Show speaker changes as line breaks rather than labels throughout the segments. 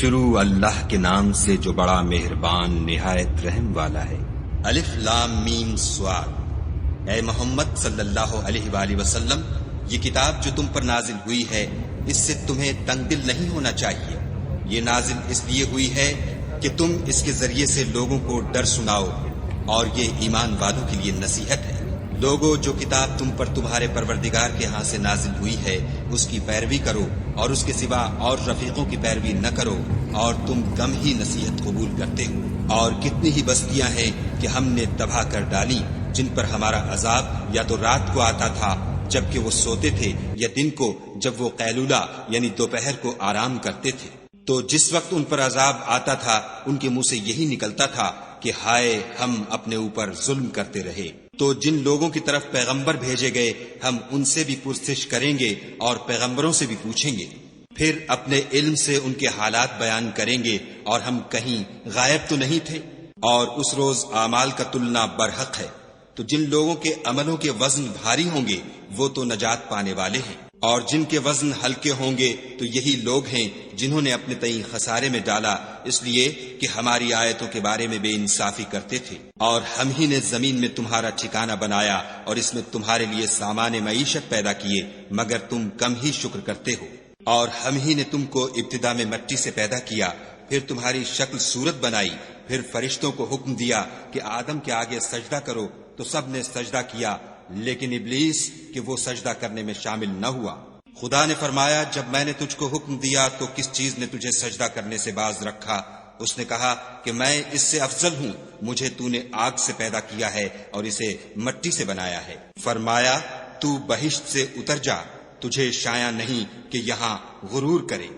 شروع اللہ کے نام سے جو بڑا مہربان نہایت رحم والا ہے۔ الف لام میم صاد۔ اے محمد صلی اللہ علیہ وآلہ وسلم، یہ کتاب جو تم پر نازل ہوئی ہے اس سے تمہیں تنگ دل نہیں ہونا چاہیے۔ یہ نازل اس لیے ہوئی ہے کہ تم اس کے ذریعے سے لوگوں کو ڈر سناؤ، اور یہ ایمان والوں کے لیے نصیحت ہے۔ لوگو، جو کتاب تم پر تمہارے پروردگار کے ہاں سے نازل ہوئی ہے اس کی پیروی کرو، اور اس کے سوا اور رفیقوں کی پیروی نہ کرو، اور تم کم ہی نصیحت قبول کرتے ہو۔ اور کتنی ہی بستیاں ہیں کہ ہم نے تباہ کر ڈالی، جن پر ہمارا عذاب یا تو رات کو آتا تھا جبکہ وہ سوتے تھے، یا دن کو جب وہ قیلولہ یعنی دوپہر کو آرام کرتے تھے۔ تو جس وقت ان پر عذاب آتا تھا ان کے منہ سے یہی نکلتا تھا کہ ہائے، ہم اپنے اوپر ظلم کرتے رہے۔ تو جن لوگوں کی طرف پیغمبر بھیجے گئے ہم ان سے بھی پرسش کریں گے اور پیغمبروں سے بھی پوچھیں گے، پھر اپنے علم سے ان کے حالات بیان کریں گے، اور ہم کہیں غائب تو نہیں تھے۔ اور اس روز اعمال کا تلنا برحق ہے، تو جن لوگوں کے عملوں کے وزن بھاری ہوں گے وہ تو نجات پانے والے ہیں، اور جن کے وزن ہلکے ہوں گے تو یہی لوگ ہیں جنہوں نے اپنے تئیں خسارے میں ڈالا، اس لیے کہ ہماری آیتوں کے بارے میں بے انصافی کرتے تھے۔ اور ہم ہی نے زمین میں تمہارا ٹھکانہ بنایا اور اس میں تمہارے لیے سامان معیشت پیدا کیے، مگر تم کم ہی شکر کرتے ہو۔ اور ہم ہی نے تم کو ابتدا میں مٹی سے پیدا کیا، پھر تمہاری شکل صورت بنائی، پھر فرشتوں کو حکم دیا کہ آدم کے آگے سجدہ کرو، تو سب نے سجدہ کیا، لیکن ابلیس کہ وہ سجدہ کرنے میں شامل نہ ہوا۔ خدا نے فرمایا، جب میں نے تجھ کو حکم دیا تو کس چیز نے تجھے سجدہ کرنے سے باز رکھا؟ اس نے کہا کہ میں اس سے افضل ہوں، مجھے تو نے آگ سے پیدا کیا ہے اور اسے مٹی سے بنایا ہے۔ فرمایا، تو بہشت سے اتر جا، تجھے شایع نہیں کہ یہاں غرور کرے،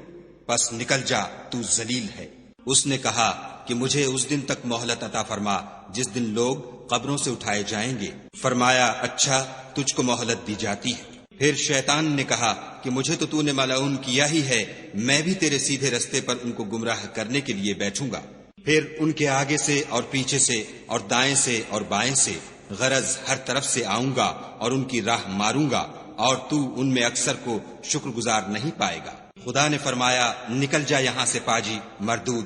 پس نکل جا، تو ذلیل ہے۔ اس نے کہا کہ مجھے اس دن تک مہلت عطا فرما جس دن لوگ قبروں سے اٹھائے جائیں گے۔ فرمایا، اچھا، تجھ کو مہلت دی جاتی ہے۔ پھر شیطان نے کہا کہ مجھے تو نے ملعون کیا ہی ہے، میں بھی تیرے سیدھے رستے پر ان کو گمراہ کرنے کے لیے بیٹھوں گا۔ پھر ان کے آگے سے اور پیچھے سے اور دائیں سے اور بائیں سے، غرض ہر طرف سے آؤں گا اور ان کی راہ ماروں گا، اور تو ان میں اکثر کو شکر گزار نہیں پائے گا۔ خدا نے فرمایا، نکل جا یہاں سے پاجی مردود،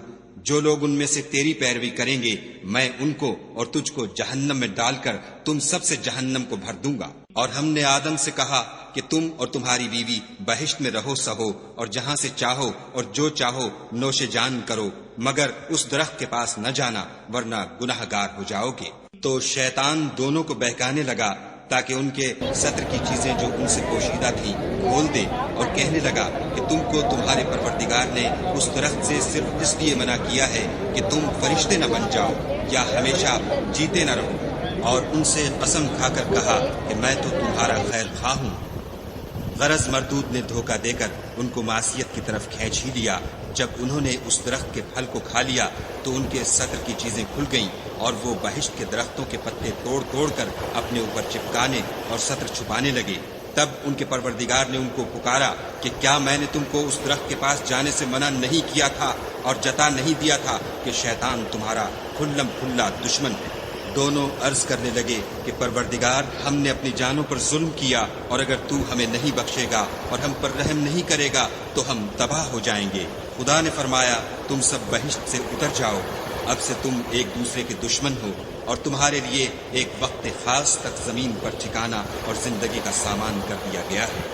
جو لوگ ان میں سے تیری پیروی کریں گے میں ان کو اور تجھ کو جہنم میں ڈال کر تم سب سے جہنم کو بھر دوں گا۔ اور ہم نے آدم سے کہا کہ تم اور تمہاری بیوی بہشت میں رہو سہو، اور جہاں سے چاہو اور جو چاہو نوش جان کرو، مگر اس درخت کے پاس نہ جانا ورنہ گناہ گار ہو جاؤ گے۔ تو شیطان دونوں کو بہکانے لگا تاکہ ان کے ستر کی چیزیں جو ان سے پوشیدہ تھیں کھول دے، اور کہنے لگا کہ تم کو تمہارے پروردگار نے اس درخت سے صرف اس لیے منع کیا ہے کہ تم فرشتے نہ بن جاؤ یا ہمیشہ جیتے نہ رہو۔ اور ان سے قسم کھا کر کہا کہ میں تو تمہارا خیر خواہ ہوں۔ غرض مردود نے دھوکہ دے کر ان کو معصیت کی طرف کھینچ ہی لیا۔ جب انہوں نے اس درخت کے پھل کو کھا لیا تو ان کے ستر کی چیزیں کھل گئیں، اور وہ بہشت کے درختوں کے پتے توڑ توڑ کر اپنے اوپر چپکانے اور ستر چھپانے لگے۔ تب ان کے پروردگار نے ان کو پکارا کہ کیا میں نے تم کو اس درخت کے پاس جانے سے منع نہیں کیا تھا اور جتا نہیں دیا تھا کہ شیطان تمہارا کھلم کھلا دشمن ہے؟ دونوں عرض کرنے لگے کہ پروردگار، ہم نے اپنی جانوں پر ظلم کیا، اور اگر تو ہمیں نہیں بخشے گا اور ہم پر رحم نہیں کرے گا تو ہم تباہ ہو جائیں گے۔ خدا نے فرمایا، تم سب بہشت سے اتر جاؤ، اب سے تم ایک دوسرے کے دشمن ہو، اور تمہارے لیے ایک وقت خاص تک زمین پر ٹھکانہ اور زندگی کا سامان کر دیا گیا ہے۔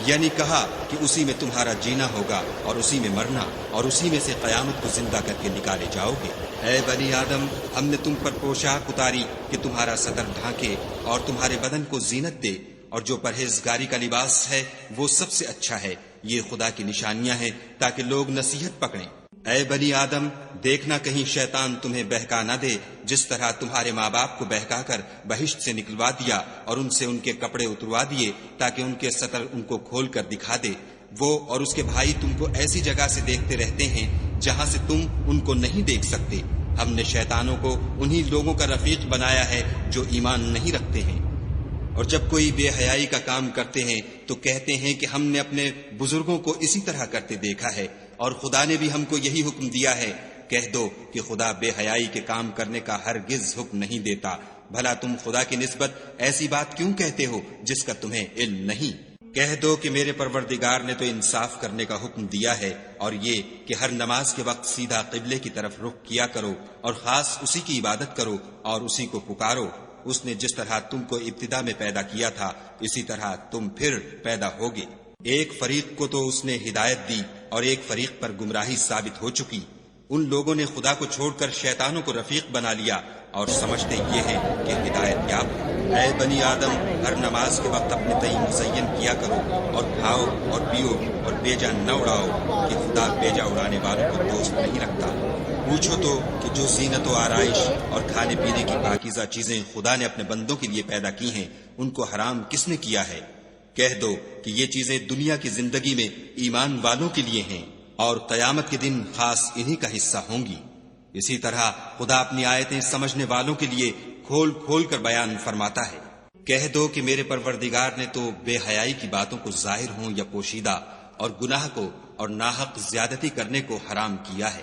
یعنی کہا کہ اسی میں تمہارا جینا ہوگا اور اسی میں مرنا، اور اسی میں سے قیامت کو زندہ کر کے نکالے جاؤ گے۔ اے بنی آدم، ہم نے تم پر پوشاک اتاری کہ تمہارا صدر ڈھانکے اور تمہارے بدن کو زینت دے، اور جو پرہیزگاری کا لباس ہے وہ سب سے اچھا ہے۔ یہ خدا کی نشانیاں ہیں تاکہ لوگ نصیحت پکڑیں۔ اے بنی آدم، دیکھنا کہیں شیطان تمہیں بہکا نہ دے، جس طرح تمہارے ماں باپ کو بہکا کر بہشت سے نکلوا دیا اور ان سے ان کے کپڑے اتروا دیے تاکہ ان کے ستر ان کو کھول کر دکھا دے۔ وہ اور اس کے بھائی تم کو ایسی جگہ سے دیکھتے رہتے ہیں جہاں سے تم ان کو نہیں دیکھ سکتے۔ ہم نے شیطانوں کو انہی لوگوں کا رفیق بنایا ہے جو ایمان نہیں رکھتے ہیں، اور جب کوئی بے حیائی کا کام کرتے ہیں تو کہتے ہیں کہ ہم نے اپنے بزرگوں کو اسی طرح کرتے دیکھا ہے، اور خدا نے بھی ہم کو یہی حکم دیا ہے۔ کہہ دو کہ خدا بے حیائی کے کام کرنے کا ہرگز حکم نہیں دیتا۔ بھلا تم خدا کی نسبت ایسی بات کیوں کہتے ہو جس کا تمہیں علم نہیں؟ کہہ دو کہ میرے پروردگار نے تو انصاف کرنے کا حکم دیا ہے، اور یہ کہ ہر نماز کے وقت سیدھا قبلے کی طرف رخ کیا کرو اور خاص اسی کی عبادت کرو اور اسی کو پکارو۔ اس نے جس طرح تم کو ابتدا میں پیدا کیا تھا اسی طرح تم پھر پیدا ہوگے۔ ایک فریق کو تو اس نے ہدایت دی اور ایک فریق پر گمراہی ثابت ہو چکی۔ ان لوگوں نے خدا کو چھوڑ کر شیطانوں کو رفیق بنا لیا اور سمجھتے یہ ہیں کہ ہدایت یاب ہے۔ اے بنی آدم، ہر نماز کے وقت اپنے تئیں مزین کیا کرو اور کھاؤ اور پیو اور بیجا نہ اڑاؤ کہ خدا بیجا اڑانے والوں کو دوست نہیں رکھتا۔ پوچھو تو کہ جو زینت و آرائش اور کھانے پینے کی پاکیزہ چیزیں خدا نے اپنے بندوں کے لیے پیدا کی ہیں ان کو حرام کس نے کیا ہے؟ کہہ دو کہ یہ چیزیں دنیا کی زندگی میں ایمان والوں کے لیے ہیں اور قیامت کے دن خاص انہی کا حصہ ہوں گی۔ اسی طرح خدا اپنی آیتیں سمجھنے والوں کے لیے کھول کھول کر بیان فرماتا ہے۔ کہہ دو کہ میرے پروردگار نے تو بے حیائی کی باتوں کو ظاہر ہوں یا پوشیدہ اور گناہ کو اور ناحق زیادتی کرنے کو حرام کیا ہے،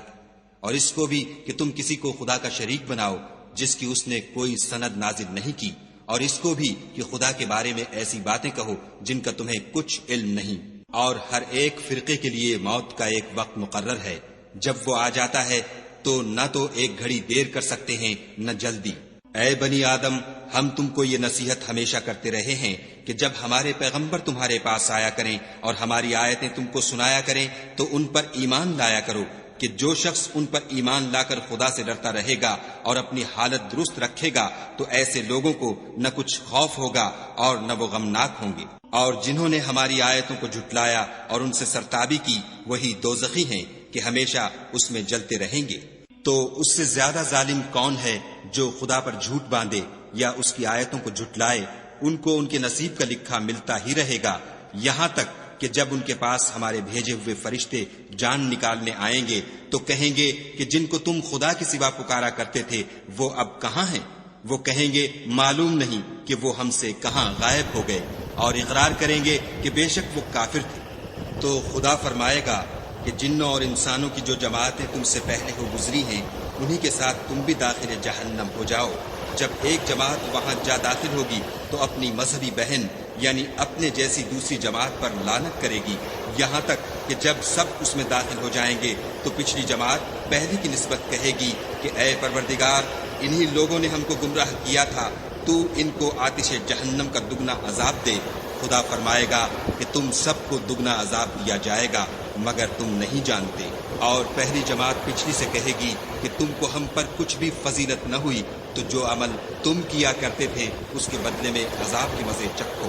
اور اس کو بھی کہ تم کسی کو خدا کا شریک بناؤ جس کی اس نے کوئی سند نازل نہیں کی، اور اس کو بھی کہ خدا کے بارے میں ایسی باتیں کہو جن کا تمہیں کچھ علم نہیں۔ اور ہر ایک فرقے کے لیے موت کا ایک وقت مقرر ہے، جب وہ آ جاتا ہے تو نہ تو ایک گھڑی دیر کر سکتے ہیں نہ جلدی۔ اے بنی آدم، ہم تم کو یہ نصیحت ہمیشہ کرتے رہے ہیں کہ جب ہمارے پیغمبر تمہارے پاس آیا کریں اور ہماری آیتیں تم کو سنایا کریں تو ان پر ایمان لایا کرو، کہ جو شخص ان پر ایمان لا کر خدا سے ڈرتا رہے گا اور اپنی حالت درست رکھے گا تو ایسے لوگوں کو نہ کچھ خوف ہوگا اور نہ وہ غمناک ہوں گے۔ اور جنہوں نے ہماری آیتوں کو جھٹلایا اور ان سے سرتابی کی وہی دوزخی ہیں کہ ہمیشہ اس میں جلتے رہیں گے۔ تو اس سے زیادہ ظالم کون ہے جو خدا پر جھوٹ باندھے یا اس کی آیتوں کو جھٹلائے؟ ان کو ان کے نصیب کا لکھا ملتا ہی رہے گا، یہاں تک کہ جب ان کے پاس ہمارے بھیجے ہوئے فرشتے جان نکالنے آئیں گے تو کہیں گے کہ جن کو تم خدا کے سوا پکارا کرتے تھے وہ اب کہاں ہیں؟ وہ کہیں گے معلوم نہیں کہ وہ ہم سے کہاں غائب ہو گئے، اور اقرار کریں گے کہ بے شک وہ کافر تھے۔ تو خدا فرمائے گا کہ جنوں اور انسانوں کی جو جماعتیں تم سے پہلے ہو گزری ہیں انہی کے ساتھ تم بھی داخل جہنم ہو جاؤ۔ جب ایک جماعت وہاں جا داخل ہوگی تو اپنی مذہبی بہن یعنی اپنے جیسی دوسری جماعت پر لعنت کرے گی، یہاں تک کہ جب سب اس میں داخل ہو جائیں گے تو پچھلی جماعت پہلی کی نسبت کہے گی کہ اے پروردگار، انہی لوگوں نے ہم کو گمراہ کیا تھا، تو ان کو آتش جہنم کا دگنا عذاب دے۔ خدا فرمائے گا کہ تم سب کو دگنا عذاب دیا جائے گا مگر تم نہیں جانتے۔ اور پہلی جماعت پچھلی سے کہے گی کہ تم کو ہم پر کچھ بھی فضیلت نہ ہوئی، تو جو عمل تم کیا کرتے تھے اس کے بدلے میں عذاب کے مزے چکھو۔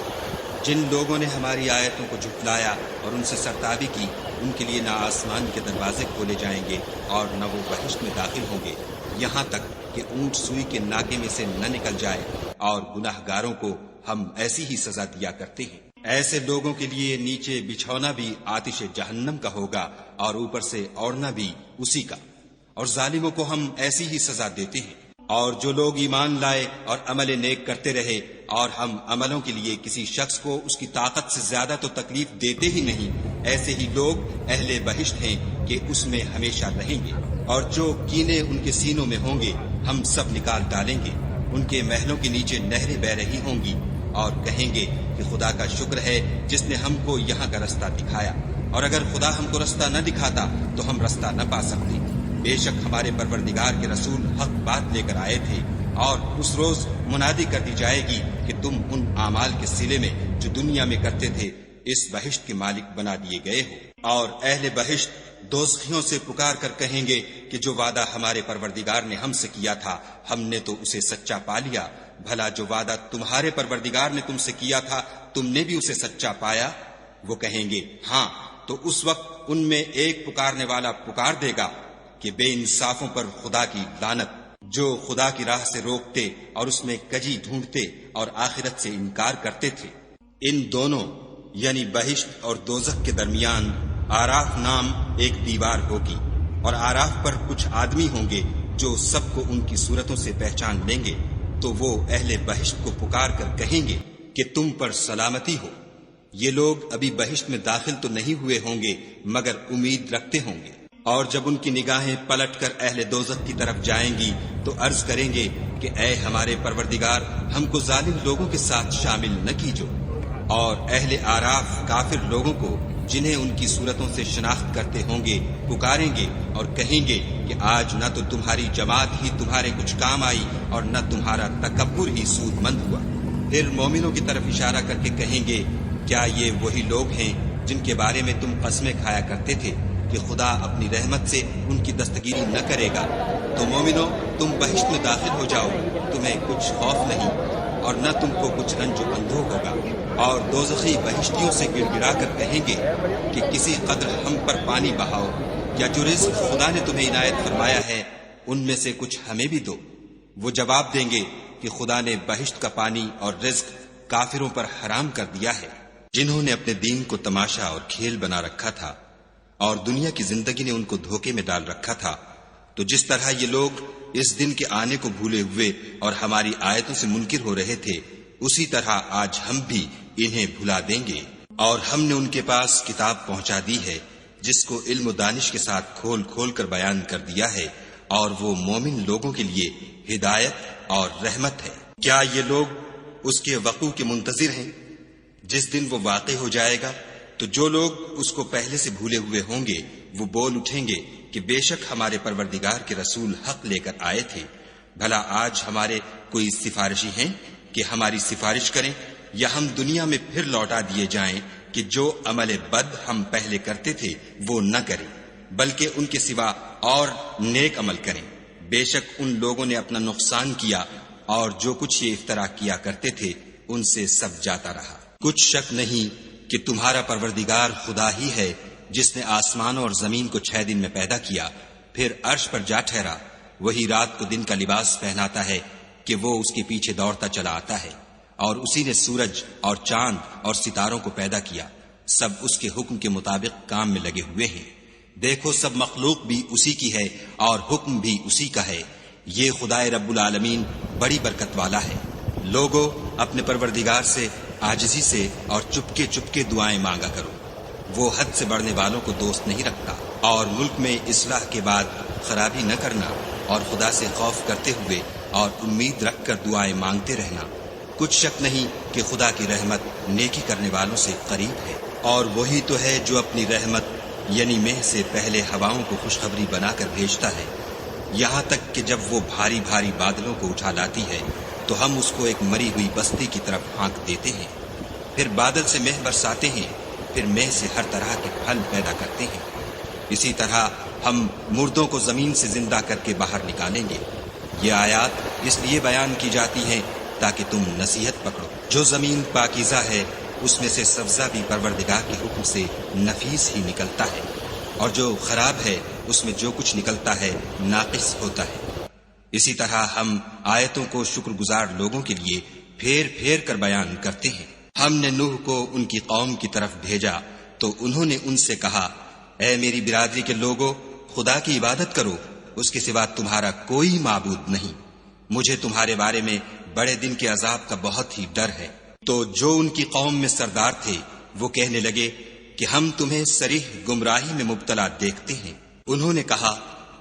جن لوگوں نے ہماری آیتوں کو جھٹلایا اور ان سے سرتابی کی ان کے لیے نہ آسمان کے دروازے کھولے جائیں گے اور نہ وہ بہشت میں داخل ہوں گے، یہاں تک کہ اونٹ سوئی کے ناکے میں سے نہ نکل جائے، اور گناہ گاروں کو ہم ایسی ہی سزا دیا کرتے ہیں۔ ایسے لوگوں کے لیے نیچے بچھونا بھی آتش جہنم کا ہوگا اور اوپر سے اوڑھنا بھی اسی کا، اور ظالموں کو ہم ایسی ہی سزا دیتے ہیں۔ اور جو لوگ ایمان لائے اور عمل نیک کرتے رہے اور ہم عملوں کے لیے کسی شخص کو اس کی طاقت سے زیادہ تو تکلیف دیتے ہی نہیں، ایسے ہی لوگ اہل بہشت ہیں کہ اس میں ہمیشہ رہیں گے۔ اور جو کینے ان کے سینوں میں ہوں گے ہم سب نکال ڈالیں گے، ان کے محلوں کے نیچے نہریں بہ رہی ہوں گی، اور کہیں گے کہ خدا کا شکر ہے جس نے ہم کو یہاں کا رستہ دکھایا، اور اگر خدا ہم کو رستہ نہ دکھاتا تو ہم رستہ نہ پا سکتے۔ بے شک ہمارے پروردگار کے رسول حق بات لے کر آئے تھے، اور اس روز منادی کر دی جائے گی کہ تم ان اعمال کے صلے میں جو دنیا میں کرتے تھے اس بہشت کے مالک بنا دیے گئے ہو۔ اور اہل بہشت دوزخیوں سے پکار کر کہیں گے کہ جو وعدہ ہمارے پروردگار نے ہم سے کیا تھا ہم نے تو اسے سچا پا لیا، بھلا جو وعدہ تمہارے پروردگار نے تم سے کیا تھا تم نے بھی اسے سچا پایا؟ وہ کہیں گے ہاں، تو اس وقت ان میں ایک پکارنے والا پکار دے گا کہ بے انصافوں پر خدا کی لعنت، جو خدا کی راہ سے روکتے اور اس میں کجی ڈھونڈتے اور آخرت سے انکار کرتے تھے۔ ان دونوں یعنی بہشت اور دوزخ کے درمیان آراف نام ایک دیوار ہوگی، اور آراف پر کچھ آدمی ہوں گے جو سب کو ان کی صورتوں سے پہچان لیں گے، تو وہ اہل بہشت کو پکار کر کہیں گے کہ تم پر سلامتی ہو۔ یہ لوگ ابھی بہشت میں داخل تو نہیں ہوئے ہوں گے مگر امید رکھتے ہوں گے، اور جب ان کی نگاہیں پلٹ کر اہل دوزخ کی طرف جائیں گی تو عرض کریں گے کہ اے ہمارے پروردگار، ہم کو ظالم لوگوں کے ساتھ شامل نہ کیجو۔ اور اہل آراف کافر لوگوں کو جنہیں ان کی صورتوں سے شناخت کرتے ہوں گے پکاریں گے اور کہیں گے کہ آج نہ تو تمہاری جماعت ہی تمہارے کچھ کام آئی اور نہ تمہارا تکبر ہی سود مند ہوا۔ پھر مومنوں کی طرف اشارہ کر کے کہیں گے کیا یہ وہی لوگ ہیں جن کے بارے میں تم قسمیں کھایا کرتے تھے کہ خدا اپنی رحمت سے ان کی دستگیری نہ کرے گا؟ تو مومنوں تم بہشت میں داخل ہو جاؤ، تمہیں کچھ خوف نہیں اور نہ تم کو کچھ رنج و اندوہ ہوگا۔ اور دوزخی بہشتیوں سے گڑ گڑا کر کہیں گے کہ کسی قدر ہم پر پانی بہاؤ، یا جو رزق خدا نے تمہیں عنایت فرمایا ہے ان میں سے کچھ ہمیں بھی دو۔ وہ جواب دیں گے کہ خدا نے بہشت کا پانی اور رزق کافروں پر حرام کر دیا ہے، جنہوں نے اپنے دین کو تماشا اور کھیل بنا رکھا تھا اور دنیا کی زندگی نے ان کو دھوکے میں ڈال رکھا تھا۔ تو جس طرح یہ لوگ اس دن کے آنے کو بھولے ہوئے اور ہماری آیتوں سے منکر ہو رہے تھے، اسی طرح آج ہم بھی انہیں بھلا دیں گے۔ اور ہم نے ان کے پاس کتاب پہنچا دی ہے جس کو علم و دانش کے ساتھ کھول کھول کر بیان کر دیا ہے، اور وہ مومن لوگوں کے لیے ہدایت اور رحمت ہے۔ کیا یہ لوگ اس کے وقوع کے منتظر ہیں؟ جس دن وہ واقع ہو جائے گا تو جو لوگ اس کو پہلے سے بھولے ہوئے ہوں گے وہ بول اٹھیں گے کہ بے شک ہمارے پروردگار کے رسول حق لے کر آئے تھے۔ بھلا آج ہمارے کوئی سفارشی ہیں کہ ہماری سفارش کریں، یا ہم دنیا میں پھر لوٹا دیے جائیں کہ جو عمل بد ہم پہلے کرتے تھے وہ نہ کریں، بلکہ ان کے سوا اور نیک عمل کریں۔ بے شک ان لوگوں نے اپنا نقصان کیا اور جو کچھ یہ افترا کیا کرتے تھے ان سے سب جاتا رہا۔ کچھ شک نہیں کہ تمہارا پروردگار خدا ہی ہے جس نے آسمانوں اور زمین کو 6 دن میں پیدا کیا، پھر عرش پر جا ٹھہرا۔ وہی رات کو دن کا لباس پہناتا ہے کہ وہ اس کے پیچھے دوڑتا چلا آتا ہے، اور اسی نے سورج اور چاند اور ستاروں کو پیدا کیا، سب اس کے حکم کے مطابق کام میں لگے ہوئے ہیں۔ دیکھو سب مخلوق بھی اسی کی ہے اور حکم بھی اسی کا ہے۔ یہ خدائے رب العالمین بڑی برکت والا ہے۔ لوگو اپنے پروردگار سے عاجزی سے اور چپکے چپکے دعائیں مانگا کرو، وہ حد سے بڑھنے والوں کو دوست نہیں رکھتا۔ اور ملک میں اصلاح کے بعد خرابی نہ کرنا، اور خدا سے خوف کرتے ہوئے اور امید رکھ کر دعائیں مانگتے رہنا۔ کچھ شک نہیں کہ خدا کی رحمت نیکی کرنے والوں سے قریب ہے۔ اور وہی تو ہے جو اپنی رحمت یعنی مہ سے پہلے ہواؤں کو خوشخبری بنا کر بھیجتا ہے، یہاں تک کہ جب وہ بھاری بھاری بادلوں کو اٹھا لاتی ہے تو ہم اس کو ایک مری ہوئی بستی کی طرف پھانک دیتے ہیں، پھر بادل سے مہ برساتے ہیں، پھر مہ سے ہر طرح کے پھل پیدا کرتے ہیں۔ اسی طرح ہم مردوں کو زمین سے زندہ کر کے باہر نکالیں گے۔ یہ آیات اس لیے بیان کی جاتی ہیں تاکہ تم نصیحت پکڑو۔ جو زمین پاکیزہ ہے اس میں سے سبزہ بھی پروردگار کے حکم سے نفیس ہی نکلتا ہے، اور جو خراب ہے اس میں جو کچھ نکلتا ہے ناقص ہوتا ہے۔ اسی طرح ہم آیتوں کو شکر گزار لوگوں کے لیے پھیر پھیر کر بیان کرتے ہیں۔ ہم نے نوح کو ان کی قوم کی طرف بھیجا تو انہوں نے ان سے کہا، اے میری برادری کے لوگوں، خدا کی عبادت کرو، اس کے سوا تمہارا کوئی معبود نہیں۔ مجھے تمہارے بارے میں بڑے دن کے عذاب کا بہت ہی ڈر ہے۔ تو جو ان کی قوم میں سردار تھے وہ کہنے لگے کہ ہم تمہیں صریح گمراہی میں مبتلا دیکھتے ہیں۔ انہوں نے کہا،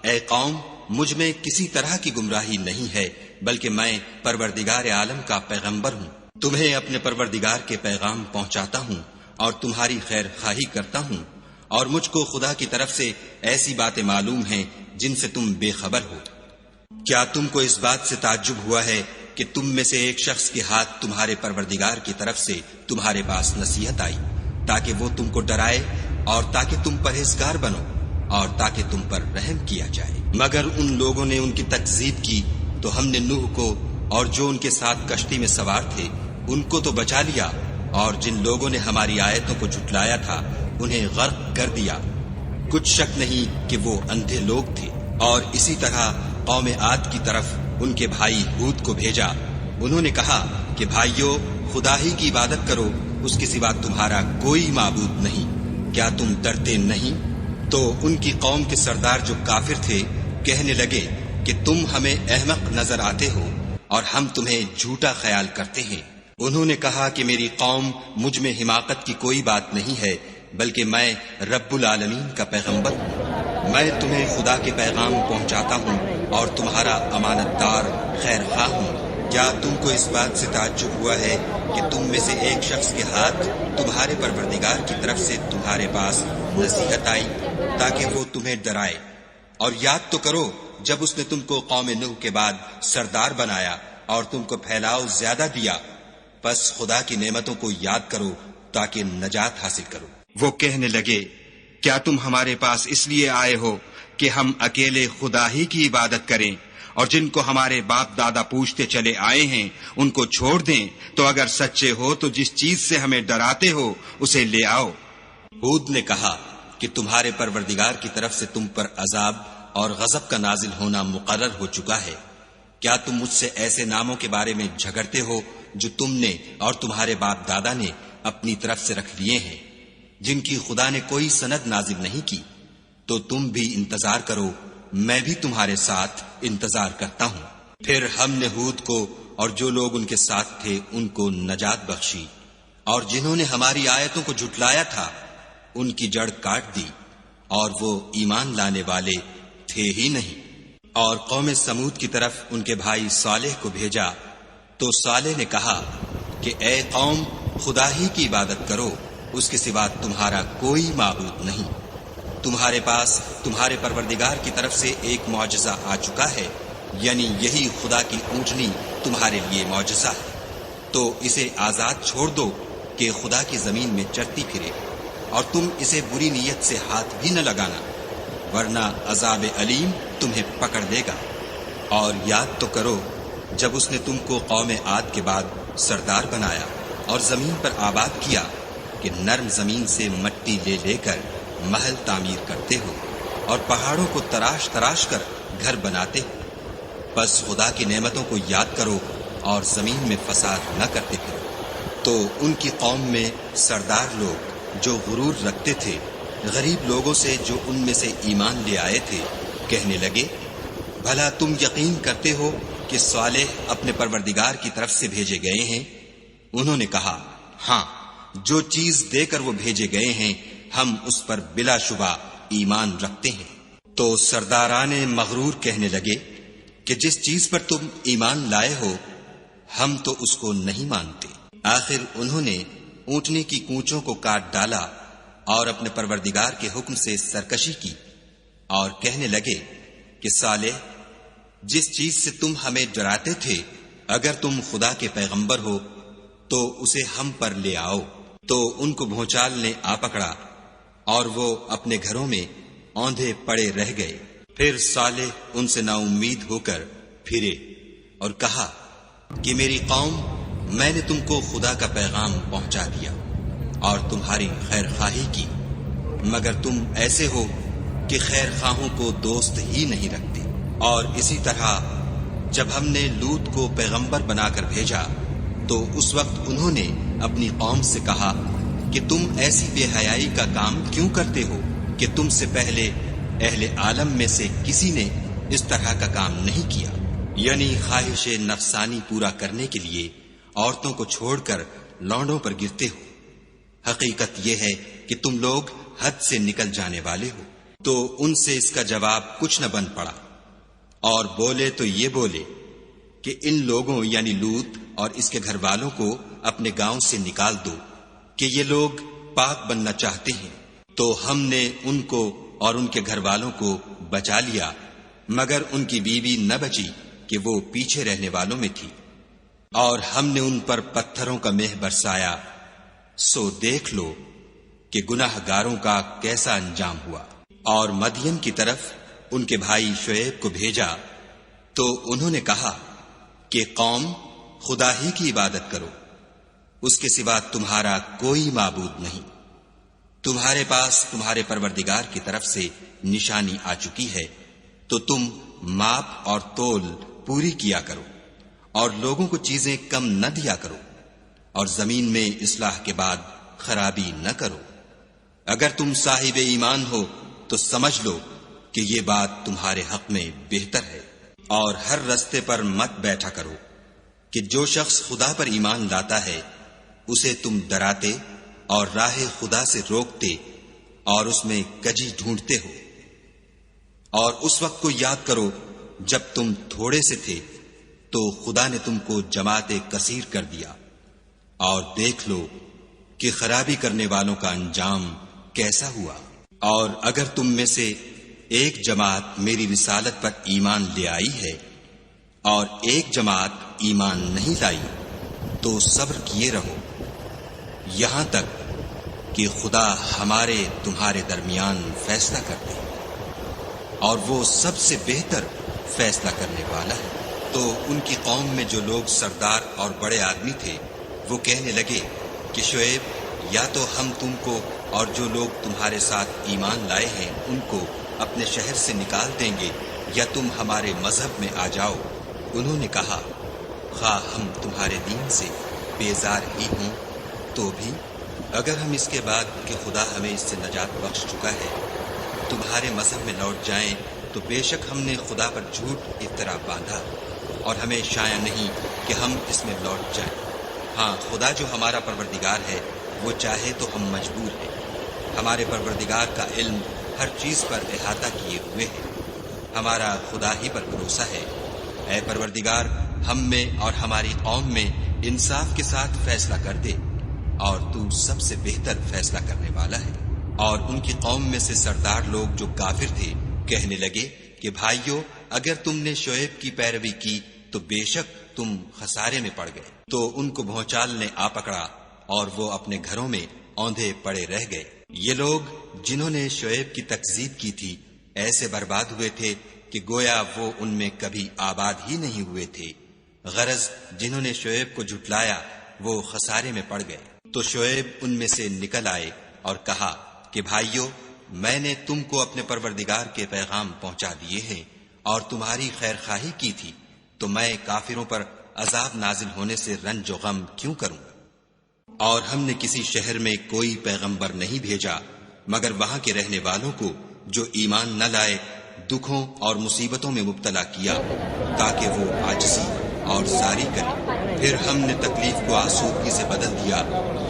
اے قوم، مجھ میں کسی طرح کی گمراہی نہیں ہے، بلکہ میں پروردگار عالم کا پیغمبر ہوں۔ تمہیں اپنے پروردگار کے پیغام پہنچاتا ہوں اور تمہاری خیر خواہی کرتا ہوں، اور مجھ کو خدا کی طرف سے ایسی باتیں معلوم ہیں جن سے تم بے خبر ہو۔ کیا تم کو اس بات سے تعجب ہوا ہے کہ تم میں سے ایک شخص کے ہاتھ تمہارے پروردگار کی طرف سے تمہارے پاس نصیحت آئی تاکہ وہ تم کو ڈرائے اور تاکہ تم پرہیزگار بنو اور تاکہ تم پر رحم کیا جائے؟ مگر ان لوگوں نے ان کی تکذیب کی تو ہم نے نوح کو اور جو ان کے ساتھ کشتی میں سوار تھے ان کو تو بچا لیا، اور جن لوگوں نے ہماری آیتوں کو جھٹلایا تھا انہیں غرق کر دیا۔ کچھ شک نہیں کہ وہ اندھے لوگ تھے۔ اور اسی طرح قوم عاد کی طرف ان کے بھائی ہود کو بھیجا۔ انہوں نے کہا کہ بھائیو، خدا ہی کی عبادت کرو، اس کے سوا تمہارا کوئی معبود نہیں، کیا تم ڈرتے نہیں؟ تو ان کی قوم کے سردار جو کافر تھے کہنے لگے کہ تم ہمیں احمق نظر آتے ہو اور ہم تمہیں جھوٹا خیال کرتے ہیں۔ انہوں نے کہا کہ میری قوم مجھ میں حماقت کی کوئی بات نہیں ہے، بلکہ میں رب العالمین کا پیغمبر ہوں۔ میں تمہیں خدا کے پیغام پہنچاتا ہوں اور تمہارا امانت دار خیر خواہ ہوں۔ کیا تم کو اس بات سے تعجب ہوا ہے کہ تم میں سے ایک شخص کے ہاتھ تمہارے پروردگار کی طرف سے تمہارے پاس نصیحت آئی تاکہ وہ تمہیں ڈرائے؟ اور یاد تو کرو جب اس نے تم کو قوم نوح کے بعد سردار بنایا اور تم کو پھیلاؤ زیادہ دیا، پس خدا کی نعمتوں کو یاد کرو تاکہ نجات حاصل کرو۔ وہ کہنے لگے، کیا تم ہمارے پاس اس لیے آئے ہو کہ ہم اکیلے خدا ہی کی عبادت کریں، اور جن کو ہمارے باپ دادا پوچھتے چلے آئے ہیں ان کو چھوڑ دیں؟ تو اگر سچے ہو تو جس چیز سے ہمیں ڈراتے ہو اسے لے آؤ۔ ہود نے کہا کہ تمہارے پروردگار کی طرف سے تم پر عذاب اور غضب کا نازل ہونا مقرر ہو چکا ہے۔ کیا تم مجھ سے ایسے ناموں کے بارے میں جھگڑتے ہو جو تم نے اور تمہارے باپ دادا نے اپنی طرف سے رکھ لیے ہیں، جن کی خدا نے کوئی سند نازل نہیں کی؟ تو تم بھی انتظار کرو، میں بھی تمہارے ساتھ انتظار کرتا ہوں۔ پھر ہم نے ہود کو اور جو لوگ ان کے ساتھ تھے ان کو نجات بخشی، اور جنہوں نے ہماری آیتوں کو جھٹلایا تھا ان کی جڑ کاٹ دی، اور وہ ایمان لانے والے تھے ہی نہیں۔ اور قوم سمود کی طرف ان کے بھائی صالح کو بھیجا تو صالح نے کہا کہ اے قوم، خدا ہی کی عبادت کرو، اس کے سوا تمہارا کوئی معبود نہیں۔ تمہارے پاس تمہارے پروردگار کی طرف سے ایک معجزہ آ چکا ہے، یعنی یہی خدا کی اونٹنی تمہارے لیے معجزہ ہے، تو اسے آزاد چھوڑ دو کہ خدا کی زمین میں چرتی پھرے، اور تم اسے بری نیت سے ہاتھ بھی نہ لگانا، ورنہ عذاب علیم تمہیں پکڑ لے گا۔ اور یاد تو کرو جب اس نے تم کو قوم عاد کے بعد سردار بنایا اور زمین پر آباد کیا کہ نرم زمین سے مٹی لے لے کر محل تعمیر کرتے ہو اور پہاڑوں کو تراش تراش کر گھر بناتے ہو۔ بس خدا کی نعمتوں کو یاد کرو اور زمین میں فساد نہ کرتے پھرو۔ تو ان کی قوم میں سردار لوگ جو غرور رکھتے تھے غریب لوگوں سے جو ان میں سے ایمان لے آئے تھے کہنے لگے، بھلا تم یقین کرتے ہو کہ صالح اپنے پروردگار کی طرف سے بھیجے گئے ہیں؟ انہوں نے کہا، ہاں، جو چیز دے کر وہ بھیجے گئے ہیں ہم اس پر بلا شبہ ایمان رکھتے ہیں۔ تو سرداران مغرور کہنے لگے کہ جس چیز پر تم ایمان لائے ہو ہم تو اس کو نہیں مانتے۔ آخر انہوں نے اونٹنی کی کونچوں کو کاٹ ڈالا اور اپنے پروردگار کے حکم سے سرکشی کی، اور کہنے لگے کہ صالح، جس چیز سے تم ہمیں ڈراتے تھے اگر تم خدا کے پیغمبر ہو تو اسے ہم پر لے آؤ۔ تو ان کو بھونچال نے آ پکڑا اور وہ اپنے گھروں میں اوندھے پڑے رہ گئے۔ پھر صالح ان سے نا امید ہو کر پھرے اور کہا کہ میری قوم، میں نے تم کو خدا کا پیغام پہنچا دیا اور تمہاری خیر خواہی کی، مگر تم ایسے ہو کہ خیر خواہوں کو دوست ہی نہیں رکھتے۔ اور اسی طرح جب ہم نے لوط کو پیغمبر بنا کر بھیجا تو اس وقت انہوں نے اپنی قوم سے کہا کہ تم ایسی بے حیائی کا کام کیوں کرتے ہو کہ تم سے پہلے اہل عالم میں سے کسی نے اس طرح کا کام نہیں کیا، یعنی خواہش نفسانی پورا کرنے کے لیے عورتوں کو چھوڑ کر لونڈوں پر گرتے ہو۔ حقیقت یہ ہے کہ تم لوگ حد سے نکل جانے والے ہو۔ تو ان سے اس کا جواب کچھ نہ بن پڑا، اور بولے تو یہ بولے کہ ان لوگوں یعنی لوط اور اس کے گھر والوں کو اپنے گاؤں سے نکال دو کہ یہ لوگ پاک بننا چاہتے ہیں۔ تو ہم نے ان کو اور ان کے گھر والوں کو بچا لیا، مگر ان کی بیوی نہ بچی کہ وہ پیچھے رہنے والوں میں تھی، اور ہم نے ان پر پتھروں کا مہ برسایا۔ سو دیکھ لو کہ گناہ گاروں کا کیسا انجام ہوا۔ اور مدین کی طرف ان کے بھائی شعیب کو بھیجا تو انہوں نے کہا کہ قوم، خدا ہی کی عبادت کرو، اس کے سوا تمہارا کوئی معبود نہیں۔ تمہارے پاس تمہارے پروردگار کی طرف سے نشانی آ چکی ہے، تو تم ماپ اور تول پوری کیا کرو، اور لوگوں کو چیزیں کم نہ دیا کرو، اور زمین میں اصلاح کے بعد خرابی نہ کرو۔ اگر تم صاحب ایمان ہو تو سمجھ لو کہ یہ بات تمہارے حق میں بہتر ہے۔ اور ہر رستے پر مت بیٹھا کرو کہ جو شخص خدا پر ایمان لاتا ہے اسے تم ڈراتے اور راہ خدا سے روکتے اور اس میں کجی ڈھونڈتے ہو۔ اور اس وقت کو یاد کرو جب تم تھوڑے سے تھے تو خدا نے تم کو جماعت کثیر کر دیا، اور دیکھ لو کہ خرابی کرنے والوں کا انجام کیسا ہوا۔ اور اگر تم میں سے ایک جماعت میری رسالت پر ایمان لے آئی ہے اور ایک جماعت ایمان نہیں لائی تو صبر کیے رہو یہاں تک کہ خدا ہمارے تمہارے درمیان فیصلہ کر دے، اور وہ سب سے بہتر فیصلہ کرنے والا ہے۔ تو ان کی قوم میں جو لوگ سردار اور بڑے آدمی تھے وہ کہنے لگے کہ شعیب، یا تو ہم تم کو اور جو لوگ تمہارے ساتھ ایمان لائے ہیں ان کو اپنے شہر سے نکال دیں گے، یا تم ہمارے مذہب میں آ جاؤ۔ انہوں نے کہا، خواہ ہم تمہارے دین سے بیزار ہی ہوں تو بھی اگر ہم اس کے بعد کہ خدا ہمیں اس سے نجات بخش چکا ہے تمہارے مذہب میں لوٹ جائیں تو بے شک ہم نے خدا پر جھوٹ افطرا باندھا، اور ہمیں شایع نہیں کہ ہم اس میں لوٹ جائیں۔ ہاں، خدا جو ہمارا پروردگار ہے وہ چاہے تو ہم مجبور ہیں، ہمارے پروردگار کا علم ہر چیز پر احاطہ کیے ہوئے ہے، ہمارا خدا ہی پر بھروسہ ہے۔ اے پروردگار، ہم میں اور ہماری قوم میں انصاف کے ساتھ فیصلہ کر دے، اور تو سب سے بہتر فیصلہ کرنے والا ہے۔ اور ان کی قوم میں سے سردار لوگ جو کافر تھے کہنے لگے کہ بھائیو، اگر تم نے شعیب کی پیروی کی تو بے شک تم خسارے میں پڑ گئے۔ تو ان کو بھونچال نے آ پکڑا اور وہ اپنے گھروں میں اوندھے پڑے رہ گئے۔ یہ لوگ جنہوں نے شعیب کی تکذیب کی تھی ایسے برباد ہوئے تھے کہ گویا وہ ان میں کبھی آباد ہی نہیں ہوئے تھے۔ غرض جنہوں نے شعیب کو جھٹلایا وہ خسارے میں پڑ گئے۔ تو شعیب ان میں سے نکل آئے اور کہا کہ بھائیو، میں نے تم کو اپنے پروردگار کے پیغام پہنچا دیے ہیں اور تمہاری خیر خواہی کی تھی، تو میں کافروں پر عذاب نازل ہونے سے رنج و غم کیوں کروں؟ اور ہم نے کسی شہر میں کوئی پیغمبر نہیں بھیجا مگر وہاں کے رہنے والوں کو جو ایمان نہ لائے دکھوں اور مصیبتوں میں مبتلا کیا تاکہ وہ عاجزی اور زاری کریں۔ پھر ہم نے تکلیف کو آسودگی سے بدل دیا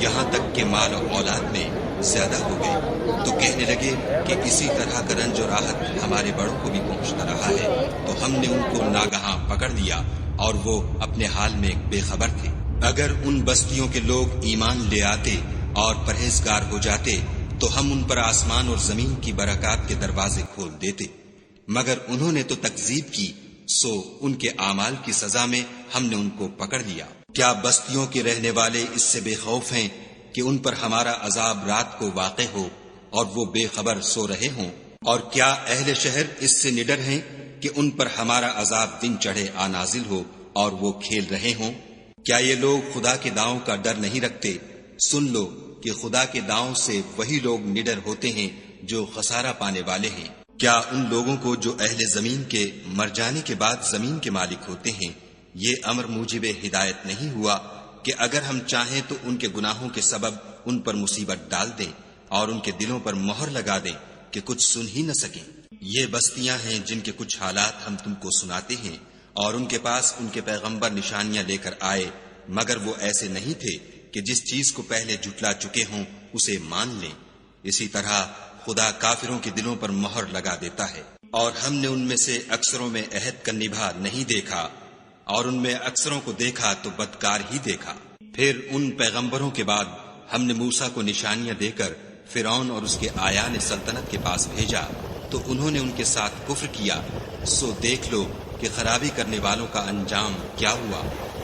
یہاں تک کہ مال و اولاد میں زیادہ ہو گئے۔ تو کہنے لگے کہ اسی طرح کا رنج و راحت ہمارے بڑوں کو بھی پہنچتا رہا ہے، تو ہم نے ان کو ناگہاں پکڑ لیا اور وہ اپنے حال میں بے خبر تھے۔ اگر ان بستیوں کے لوگ ایمان لے آتے اور پرہیزگار ہو جاتے تو ہم ان پر آسمان اور زمین کی برکات کے دروازے کھول دیتے، مگر انہوں نے تو تکذیب کی، سو ان کے اعمال کی سزا میں ہم نے ان کو پکڑ لیا۔ کیا بستیوں کے رہنے والے اس سے بے خوف ہیں کہ ان پر ہمارا عذاب رات کو واقع ہو اور وہ بے خبر سو رہے ہوں؟ اور کیا اہل شہر اس سے نڈر ہیں کہ ان پر ہمارا عذاب دن چڑھے آ نازل ہو اور وہ کھیل رہے ہوں؟ کیا یہ لوگ خدا کے داؤں کا ڈر نہیں رکھتے؟ سن لو کہ خدا کے داؤں سے وہی لوگ نڈر ہوتے ہیں جو خسارہ پانے والے ہیں۔ کیا ان لوگوں کو جو اہل زمین کے مر جانے کے بعد زمین کے مالک ہوتے ہیں یہ امر موجب ہدایت نہیں ہوا کہ اگر ہم چاہیں تو ان کے گناہوں کے سبب ان پر مصیبت ڈال دیں اور ان کے دلوں پر مہر لگا دیں کہ کچھ سن ہی نہ سکیں؟ یہ بستیاں ہیں جن کے کچھ حالات ہم تم کو سناتے ہیں، اور ان کے پاس ان کے پیغمبر نشانیاں لے کر آئے مگر وہ ایسے نہیں تھے کہ جس چیز کو پہلے جھٹلا چکے ہوں اسے مان لیں۔ اسی طرح خدا کافروں کے دلوں پر مہر لگا دیتا ہے۔ اور ہم نے ان میں سے اکثروں میں عہد کا نبھا نہیں دیکھا، اور ان میں اکثروں کو دیکھا تو بدکار ہی دیکھا۔ پھر ان پیغمبروں کے بعد ہم نے موسیٰ کو نشانیاں دے کر فرعون اور اس کے آیان سلطنت کے پاس بھیجا، تو انہوں نے ان کے ساتھ کفر کیا، سو دیکھ لو کہ خرابی کرنے والوں کا انجام کیا ہوا۔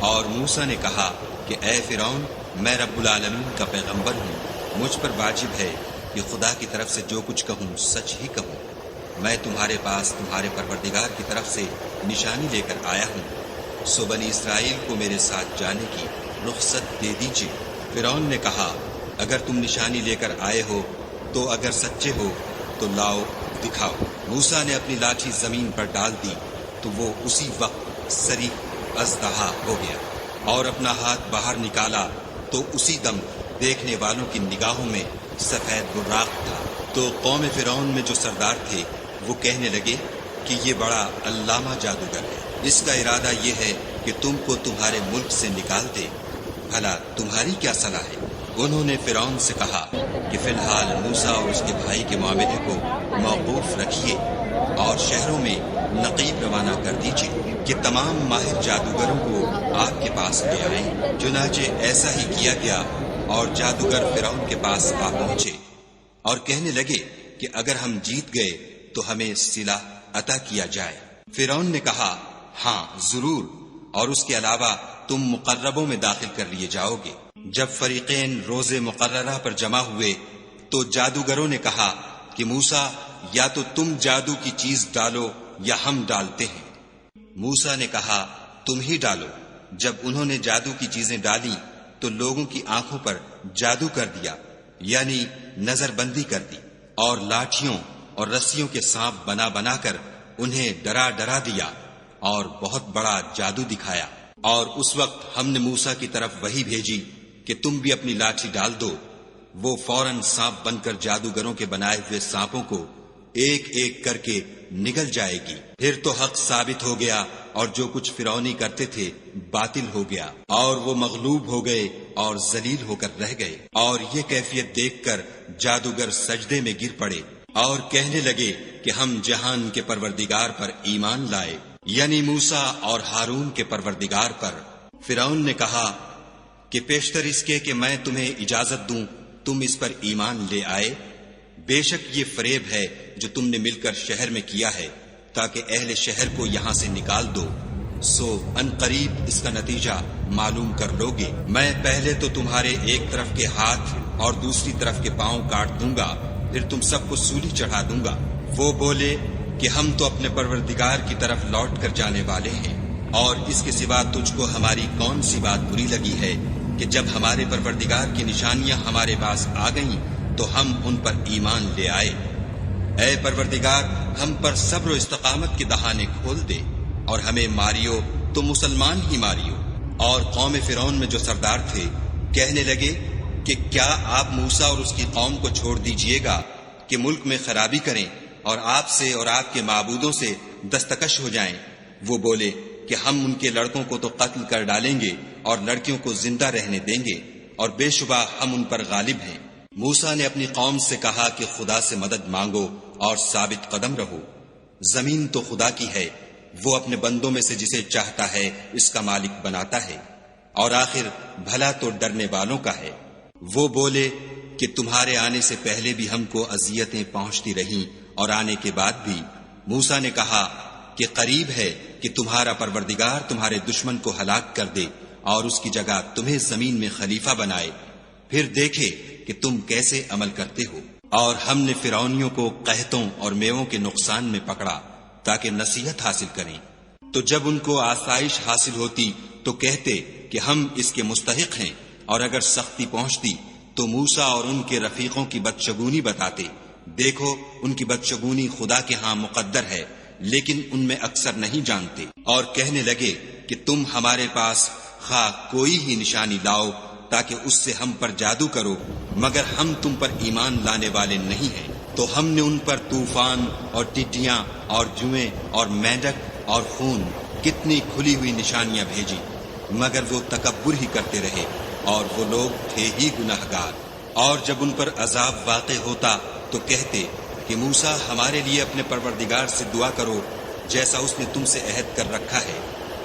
اور موسیٰ نے کہا کہ اے فرعون، میں رب العالمین کا پیغمبر ہوں، مجھ پر واجب ہے کہ خدا کی طرف سے جو کچھ کہوں سچ ہی کہوں۔ میں تمہارے پاس تمہارے پروردگار کی طرف سے نشانی لے کر آیا ہوں، سو بنی اسرائیل کو میرے ساتھ جانے کی رخصت دے دیجیے۔ فرعون نے کہا اگر تم نشانی لے کر آئے ہو تو اگر سچے ہو تو لاؤ دکھاؤ۔ موسیٰ نے اپنی لاٹھی زمین پر ڈال دی تو وہ اسی وقت سری اژدہا ہو گیا، اور اپنا ہاتھ باہر نکالا تو اسی دم دیکھنے والوں کی نگاہوں میں سفید براق تھا۔ تو قوم فرعون میں جو سردار تھے وہ کہنے لگے کہ یہ بڑا علامہ جادوگر ہے، اس کا ارادہ یہ ہے کہ تم کو تمہارے ملک سے نکال دے، بھلا تمہاری کیا صلاح ہے؟ انہوں نے فرعون سے کہا کہ فی الحال موسیٰ اور اس کے بھائی کے معاملے کو موقوف رکھیے اور شہروں میں نقیب روانہ کر دیجیے کہ تمام ماہر جادوگروں کو آپ کے پاس لے آئیں۔ چنانچہ ایسا ہی کیا گیا اور جادوگر فرعون کے پاس آ پہنچے اور کہنے لگے کہ اگر ہم جیت گئے تو ہمیں صلہ عطا کیا جائے۔ فرعون نے کہا ہاں ضرور، اور اس کے علاوہ تم مقربوں میں داخل کر لیے جاؤ گے۔ جب فریقین روز مقررہ پر جمع ہوئے تو جادوگروں نے کہا کہ موسیٰ یا تو تم جادو کی چیز ڈالو یا ہم ڈالتے ہیں۔ موسیٰ نے کہا تم ہی ڈالو۔ جب انہوں نے جادو کی چیزیں ڈالی تو لوگوں کی آنکھوں پر جادو کر دیا، یعنی نظر بندی کر دی، اور لاٹھیوں اور رسیوں کے سانپ بنا بنا کر انہیں ڈرا ڈرا دیا اور بہت بڑا جادو دکھایا۔ اور اس وقت ہم نے موسیٰ کی طرف وحی بھیجی کہ تم بھی اپنی لاٹھی ڈال دو۔ وہ فوراً سانپ بن کر جادوگروں کے بنائے ہوئے سانپوں کو ایک ایک کر کے نگل جائے گی۔ پھر تو حق ثابت ہو گیا اور جو کچھ فرعونی کرتے تھے باطل ہو گیا، اور وہ مغلوب ہو گئے اور ذلیل ہو کر رہ گئے۔ اور یہ کیفیت دیکھ کر جادوگر سجدے میں گر پڑے اور کہنے لگے کہ ہم جہان کے پروردگار پر ایمان لائے، یعنی موسیٰ اور ہارون کے پروردگار پر۔ فرعون نے کہا کہ پیشتر اس کے کہ میں تمہیں اجازت دوں تم اس پر ایمان لے آئے، بے شک یہ فریب ہے جو تم نے مل کر شہر میں کیا ہے تاکہ اہل شہر کو یہاں سے نکال دو، سو ان قریب اس کا نتیجہ معلوم کر لو گے۔ میں پہلے تو تمہارے ایک طرف کے ہاتھ اور دوسری طرف کے پاؤں کاٹ دوں گا، پھر تم سب کو سولی چڑھا دوں گا۔ وہ بولے کہ ہم تو اپنے پروردگار کی طرف لوٹ کر جانے والے ہیں، اور اس کے سوا تجھ کو ہماری کون سی بات بری لگی ہے کہ جب ہمارے پروردگار کی نشانیاں ہمارے پاس آ گئیں تو ہم ان پر ایمان لے آئے۔ اے پروردگار، ہم پر صبر و استقامت کے دہانے کھول دے اور ہمیں ماریو تو مسلمان ہی ماریو۔ اور قوم فرعون میں جو سردار تھے کہنے لگے کہ کیا آپ موسیٰ اور اس کی قوم کو چھوڑ دیجئے گا کہ ملک میں خرابی کریں اور آپ سے اور آپ کے معبودوں سے دستکش ہو جائیں۔ وہ بولے کہ ہم ان کے لڑکوں کو تو قتل کر ڈالیں گے اور لڑکیوں کو زندہ رہنے دیں گے، اور بے شبہ ہم ان پر غالب ہیں۔ موسیٰ نے اپنی قوم سے کہا کہ خدا سے مدد مانگو اور ثابت قدم رہو۔ زمین تو خدا کی ہے، وہ اپنے بندوں میں سے جسے چاہتا ہے اس کا مالک بناتا ہے، اور آخر بھلا تو ڈرنے والوں کا ہے۔ وہ بولے کہ تمہارے آنے سے پہلے بھی ہم کو اذیتیں پہنچتی رہیں اور آنے کے بعد بھی۔ موسیٰ نے کہا کہ قریب ہے کہ تمہارا پروردگار تمہارے دشمن کو ہلاک کر دے اور اس کی جگہ تمہیں زمین میں خلیفہ بنائے، پھر دیکھے کہ تم کیسے عمل کرتے ہو۔ اور ہم نے فرعونیوں کو قحطوں اور میووں کے نقصان میں پکڑا تاکہ نصیحت حاصل کریں، تو جب ان کو آسائش حاصل ہوتی تو کہتے کہ ہم اس کے مستحق ہیں، اور اگر سختی پہنچتی تو موسیٰ اور ان کے رفیقوں کی بدشگونی بتاتے۔ دیکھو ان کی بدشگونی خدا کے ہاں مقدر ہے، لیکن ان میں اکثر نہیں جانتے۔ اور کہنے لگے کہ تم ہمارے پاس خواہ کوئی ہی نشانی لاؤ تاکہ اس سے ہم پر جادو کرو، مگر ہم تم پر ایمان لانے والے نہیں ہیں۔ تو ہم نے ان پر طوفان اور ٹڈیاں اور جوئیں اور مینڈک اور خون، کتنی کھلی ہوئی نشانیاں بھیجی، مگر وہ تکبر ہی کرتے رہے، اور وہ لوگ تھے ہی گناہگار۔ اور جب ان پر عذاب واقع ہوتا تو کہتے کہ موسیٰ ہمارے لیے اپنے پروردگار سے دعا کرو جیسا اس نے تم سے عہد کر رکھا ہے،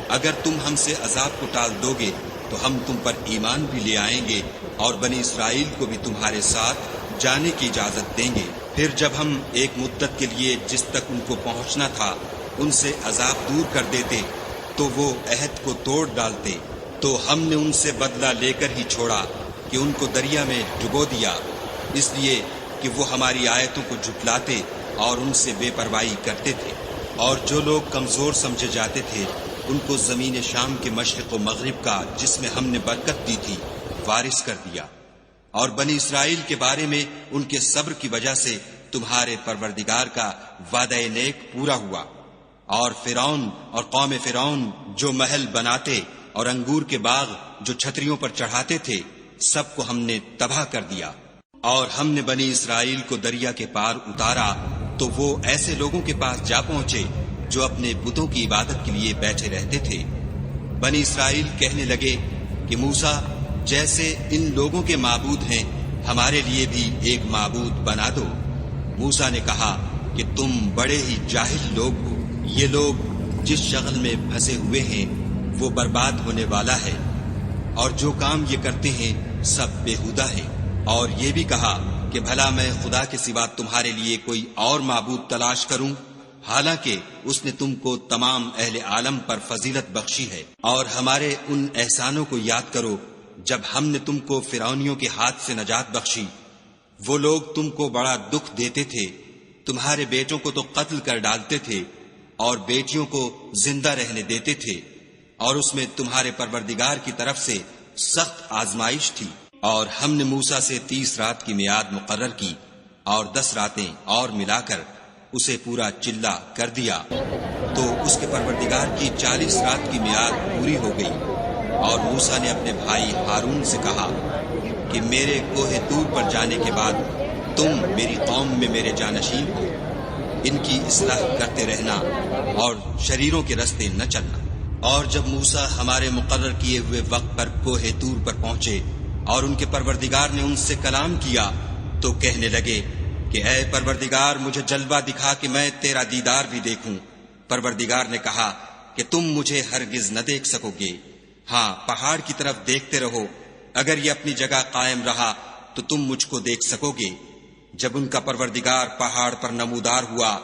اگر تم ہم سے عذاب کو ٹال دو گے تو ہم تم پر ایمان بھی لے آئیں گے اور بنی اسرائیل کو بھی تمہارے ساتھ جانے کی اجازت دیں گے۔ پھر جب ہم ایک مدت کے لیے جس تک ان کو پہنچنا تھا ان سے عذاب دور کر دیتے تو وہ عہد کو توڑ ڈالتے، تو ہم نے ان سے بدلہ لے کر ہی چھوڑا کہ ان کو دریا میں ڈبو دیا، اس لیے کہ وہ ہماری آیتوں کو جھٹلاتے اور ان سے بے پرواہی کرتے تھے۔ اور جو لوگ کمزور سمجھے جاتے تھے ان کو زمین شام کے مشرق و مغرب کا جس میں ہم نے برکت دی تھی وارث کر دیا۔ اور بنی اسرائیل کے بارے میں ان کے صبر کی وجہ سے تمہارے پروردگار کا وعدہ نیک پورا ہوا۔ اور فرعون اور قوم فرعون جو محل بناتے اور انگور کے باغ جو چھتریوں پر چڑھاتے تھے، سب کو ہم نے تباہ کر دیا۔ اور ہم نے بنی اسرائیل کو دریا کے پار اتارا تو وہ ایسے لوگوں کے پاس جا پہنچے جو اپنے بتوں کی عبادت کے لیے بیٹھے رہتے تھے۔ بنی اسرائیل کہنے لگے کہ موسیٰ جیسے ان لوگوں کے معبود ہیں ہمارے لیے بھی ایک معبود بنا دو۔ موسیٰ نے کہا کہ تم بڑے ہی جاہل لوگ ہو، یہ لوگ جس شغل میں پھنسے ہوئے ہیں وہ برباد ہونے والا ہے، اور جو کام یہ کرتے ہیں سب بیہودہ ہے۔ اور یہ بھی کہا کہ بھلا میں خدا کے سوا تمہارے لیے کوئی اور معبود تلاش کروں، حالانکہ اس نے تم کو تمام اہل عالم پر فضیلت بخشی ہے۔ اور ہمارے ان احسانوں کو یاد کرو جب ہم نے تم کو فرعونیوں کے ہاتھ سے نجات بخشی۔ وہ لوگ تم کو بڑا دکھ دیتے تھے، تمہارے بیٹوں کو تو قتل کر ڈالتے تھے اور بیٹیوں کو زندہ رہنے دیتے تھے، اور اس میں تمہارے پروردگار کی طرف سے سخت آزمائش تھی۔ اور ہم نے موسیٰ سے 30 رات کی میعاد مقرر کی اور 10 راتیں اور ملا کر اسے پورا چلہ کر دیا، تو اس کے پروردگار کی 40 رات کی میعاد پوری ہو گئی۔ اور موسیٰ نے اپنے بھائی ہارون سے کہا کہ میرے کوہ طور پر جانے کے بعد تم میری قوم میں میرے جانشین ہو، ان کی اصلاح کرتے رہنا اور شریروں کے رستے نہ چلنا۔ اور جب موسیٰ ہمارے مقرر کیے ہوئے وقت پر کوہ طور پر پہنچے اور ان کے پروردگار نے ان سے کلام کیا تو کہنے لگے کہ اے پروردگار مجھے جلوہ دکھا کہ میں تیرا دیدار بھی دیکھوں۔ پروردگار نے کہا کہ تم مجھے ہرگز نہ دیکھ سکو گے، ہاں پہاڑ کی طرف دیکھتے رہو، اگر یہ اپنی جگہ قائم رہا تو تم مجھ کو دیکھ سکو گے۔ جب ان کا پروردگار پہاڑ پر نمودار ہوا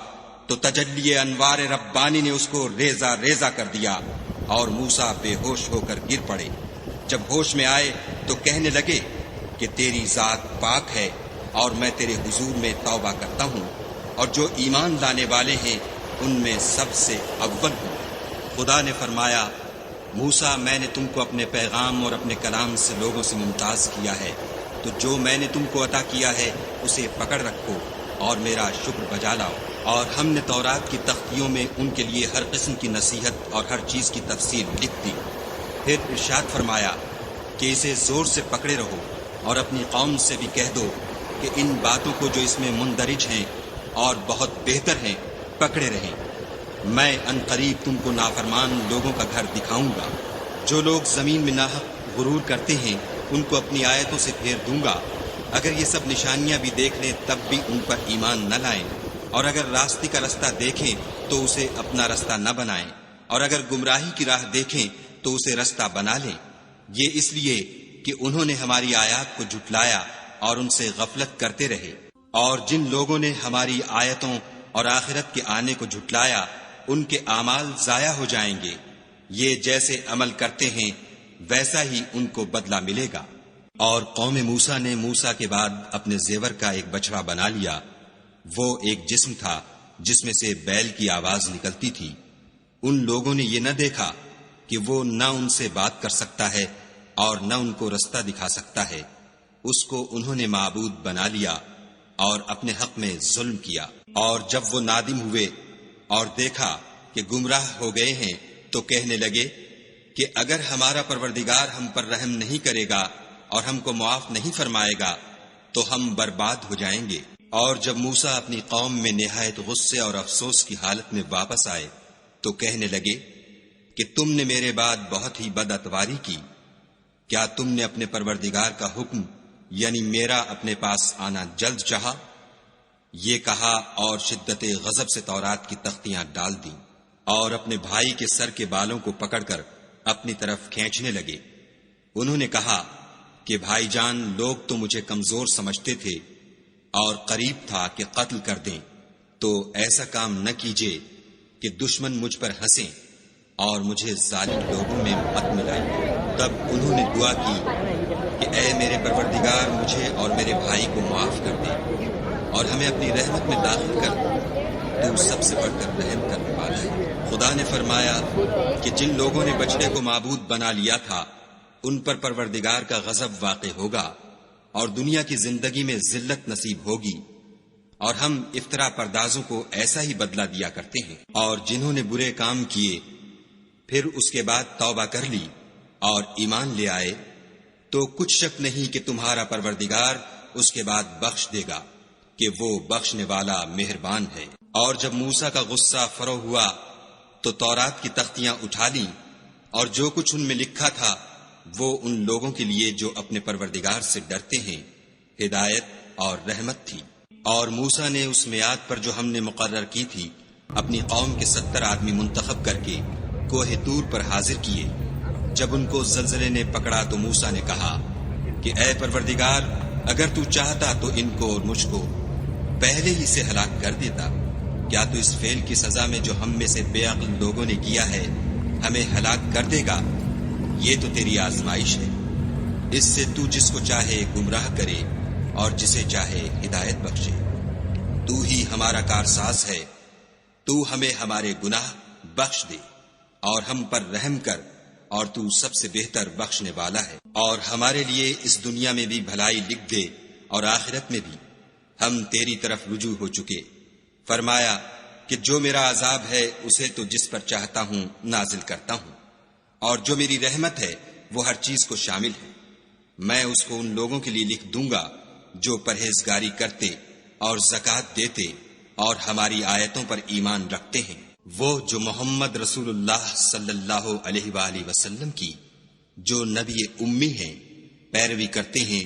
تو تجلی انوار ربانی نے اس کو ریزہ ریزہ کر دیا اور موسیٰ بے ہوش ہو کر گر پڑے۔ جب ہوش میں آئے تو کہنے لگے کہ تیری ذات پاک ہے اور میں تیرے حضور میں توبہ کرتا ہوں، اور جو ایمان لانے والے ہیں ان میں سب سے اول ہوں۔ خدا نے فرمایا موسیٰ میں نے تم کو اپنے پیغام اور اپنے کلام سے لوگوں سے ممتاز کیا ہے، تو جو میں نے تم کو عطا کیا ہے اسے پکڑ رکھو اور میرا شکر بجا لاؤ۔ اور ہم نے تورات کی تختیوں میں ان کے لیے ہر قسم کی نصیحت اور ہر چیز کی تفصیل لکھ دی۔ پھر ارشاد فرمایا کہ اسے زور سے پکڑے رہو اور اپنی قوم سے بھی کہہ دو کہ ان باتوں کو جو اس میں مندرج ہیں اور بہت بہتر ہیں پکڑے رہیں۔ میں ان قریب تم کو نافرمان لوگوں کا گھر دکھاؤں گا۔ جو لوگ زمین میں ناحق غرور کرتے ہیں ان کو اپنی آیتوں سے پھیر دوں گا۔ اگر یہ سب نشانیاں بھی دیکھ لیں تب بھی ان پر ایمان نہ لائیں، اور اگر راستے کا رستہ دیکھیں تو اسے اپنا رستہ نہ بنائیں، اور اگر گمراہی کی راہ دیکھیں تو اسے رستہ بنا لیں۔ یہ اس لیے کہ انہوں نے ہماری آیات کو جھٹلایا اور ان سے غفلت کرتے رہے۔ اور جن لوگوں نے ہماری آیتوں اور آخرت کے آنے کو جھٹلایا ان کے اعمال ضائع ہو جائیں گے۔ یہ جیسے عمل کرتے ہیں ویسا ہی ان کو بدلہ ملے گا۔ اور قوم موسیٰ نے موسیٰ کے بعد اپنے زیور کا ایک بچڑا بنا لیا۔ وہ ایک جسم تھا جس میں سے بیل کی آواز نکلتی تھی۔ ان لوگوں نے یہ نہ دیکھا کہ وہ نہ ان سے بات کر سکتا ہے اور نہ ان کو رستہ دکھا سکتا ہے، اس کو انہوں نے معبود بنا لیا اور اپنے حق میں ظلم کیا۔ اور جب وہ نادم ہوئے اور دیکھا کہ گمراہ ہو گئے ہیں تو کہنے لگے کہ اگر ہمارا پروردگار ہم پر رحم نہیں کرے گا اور ہم کو معاف نہیں فرمائے گا تو ہم برباد ہو جائیں گے۔ اور جب موسیٰ اپنی قوم میں نہایت غصے اور افسوس کی حالت میں واپس آئے تو کہنے لگے کہ تم نے میرے بعد بہت ہی بد اتواری کی۔ کیا تم نے اپنے پروردگار کا حکم یعنی میرا اپنے پاس آنا جلد چاہا؟ یہ کہا اور شدت غضب سے تورات کی تختیاں ڈال دیں اور اپنے بھائی کے سر کے بالوں کو پکڑ کر اپنی طرف کھینچنے لگے۔ انہوں نے کہا کہ بھائی جان، لوگ تو مجھے کمزور سمجھتے تھے اور قریب تھا کہ قتل کر دیں، تو ایسا کام نہ کیجیے کہ دشمن مجھ پر ہنسیں اور مجھے ظالم لوگوں میں مت ملائیں۔ تب انہوں نے دعا کی کہ اے میرے پروردگار، مجھے اور میرے بھائی کو معاف کر دے اور ہمیں اپنی رحمت میں داخل کر، تو سب سے بڑھ کر رحم کرنے والا ہے۔ خدا نے فرمایا کہ جن لوگوں نے بچڑے کو معبود بنا لیا تھا ان پر پروردگار کا غضب واقع ہوگا اور دنیا کی زندگی میں ذلت نصیب ہوگی، اور ہم افطرا پردازوں کو ایسا ہی بدلہ دیا کرتے ہیں۔ اور جنہوں نے برے کام کیے پھر اس کے بعد توبہ کر لی اور ایمان لے آئے تو کچھ شک نہیں کہ تمہارا پروردگار اس کے بعد بخش دے گا کہ وہ بخشنے والا مہربان ہے۔ اور جب موسیٰ کا غصہ فرو ہوا تو تورات کی تختیاں اٹھا لیں، اور جو کچھ ان میں لکھا تھا وہ ان لوگوں کے لیے جو اپنے پروردگار سے ڈرتے ہیں ہدایت اور رحمت تھی۔ اور موسیٰ نے اس میعاد پر جو ہم نے مقرر کی تھی اپنی قوم کے 70 آدمی منتخب کر کے کوہ طور پر حاضر کیے۔ جب ان کو زلزلے نے پکڑا تو موسیٰ نے کہا کہ اے پروردگار، اگر تو چاہتا تو ان کو اور مجھ کو پہلے ہی سے ہلاک کر دیتا۔ کیا تو اس فعل کی سزا میں جو ہم میں سے بے عقل لوگوں نے کیا ہے ہمیں ہلاک کر دے گا؟ یہ تو تیری آزمائش ہے، اس سے تو جس کو چاہے گمراہ کرے اور جسے چاہے ہدایت بخشے۔ تو ہی ہمارا کارساز ہے، تو ہمیں ہمارے گناہ بخش دے اور ہم پر رحم کر، اور تو سب سے بہتر بخشنے والا ہے۔ اور ہمارے لیے اس دنیا میں بھی بھلائی لکھ دے اور آخرت میں بھی، ہم تیری طرف رجوع ہو چکے۔ فرمایا کہ جو میرا عذاب ہے اسے تو جس پر چاہتا ہوں نازل کرتا ہوں، اور جو میری رحمت ہے وہ ہر چیز کو شامل ہے۔ میں اس کو ان لوگوں کے لیے لکھ دوں گا جو پرہیزگاری کرتے اور زکوٰۃ دیتے اور ہماری آیتوں پر ایمان رکھتے ہیں، وہ جو محمد رسول اللہ صلی اللہ علیہ وآلہ وسلم کی، جو نبی امی ہیں، پیروی کرتے ہیں،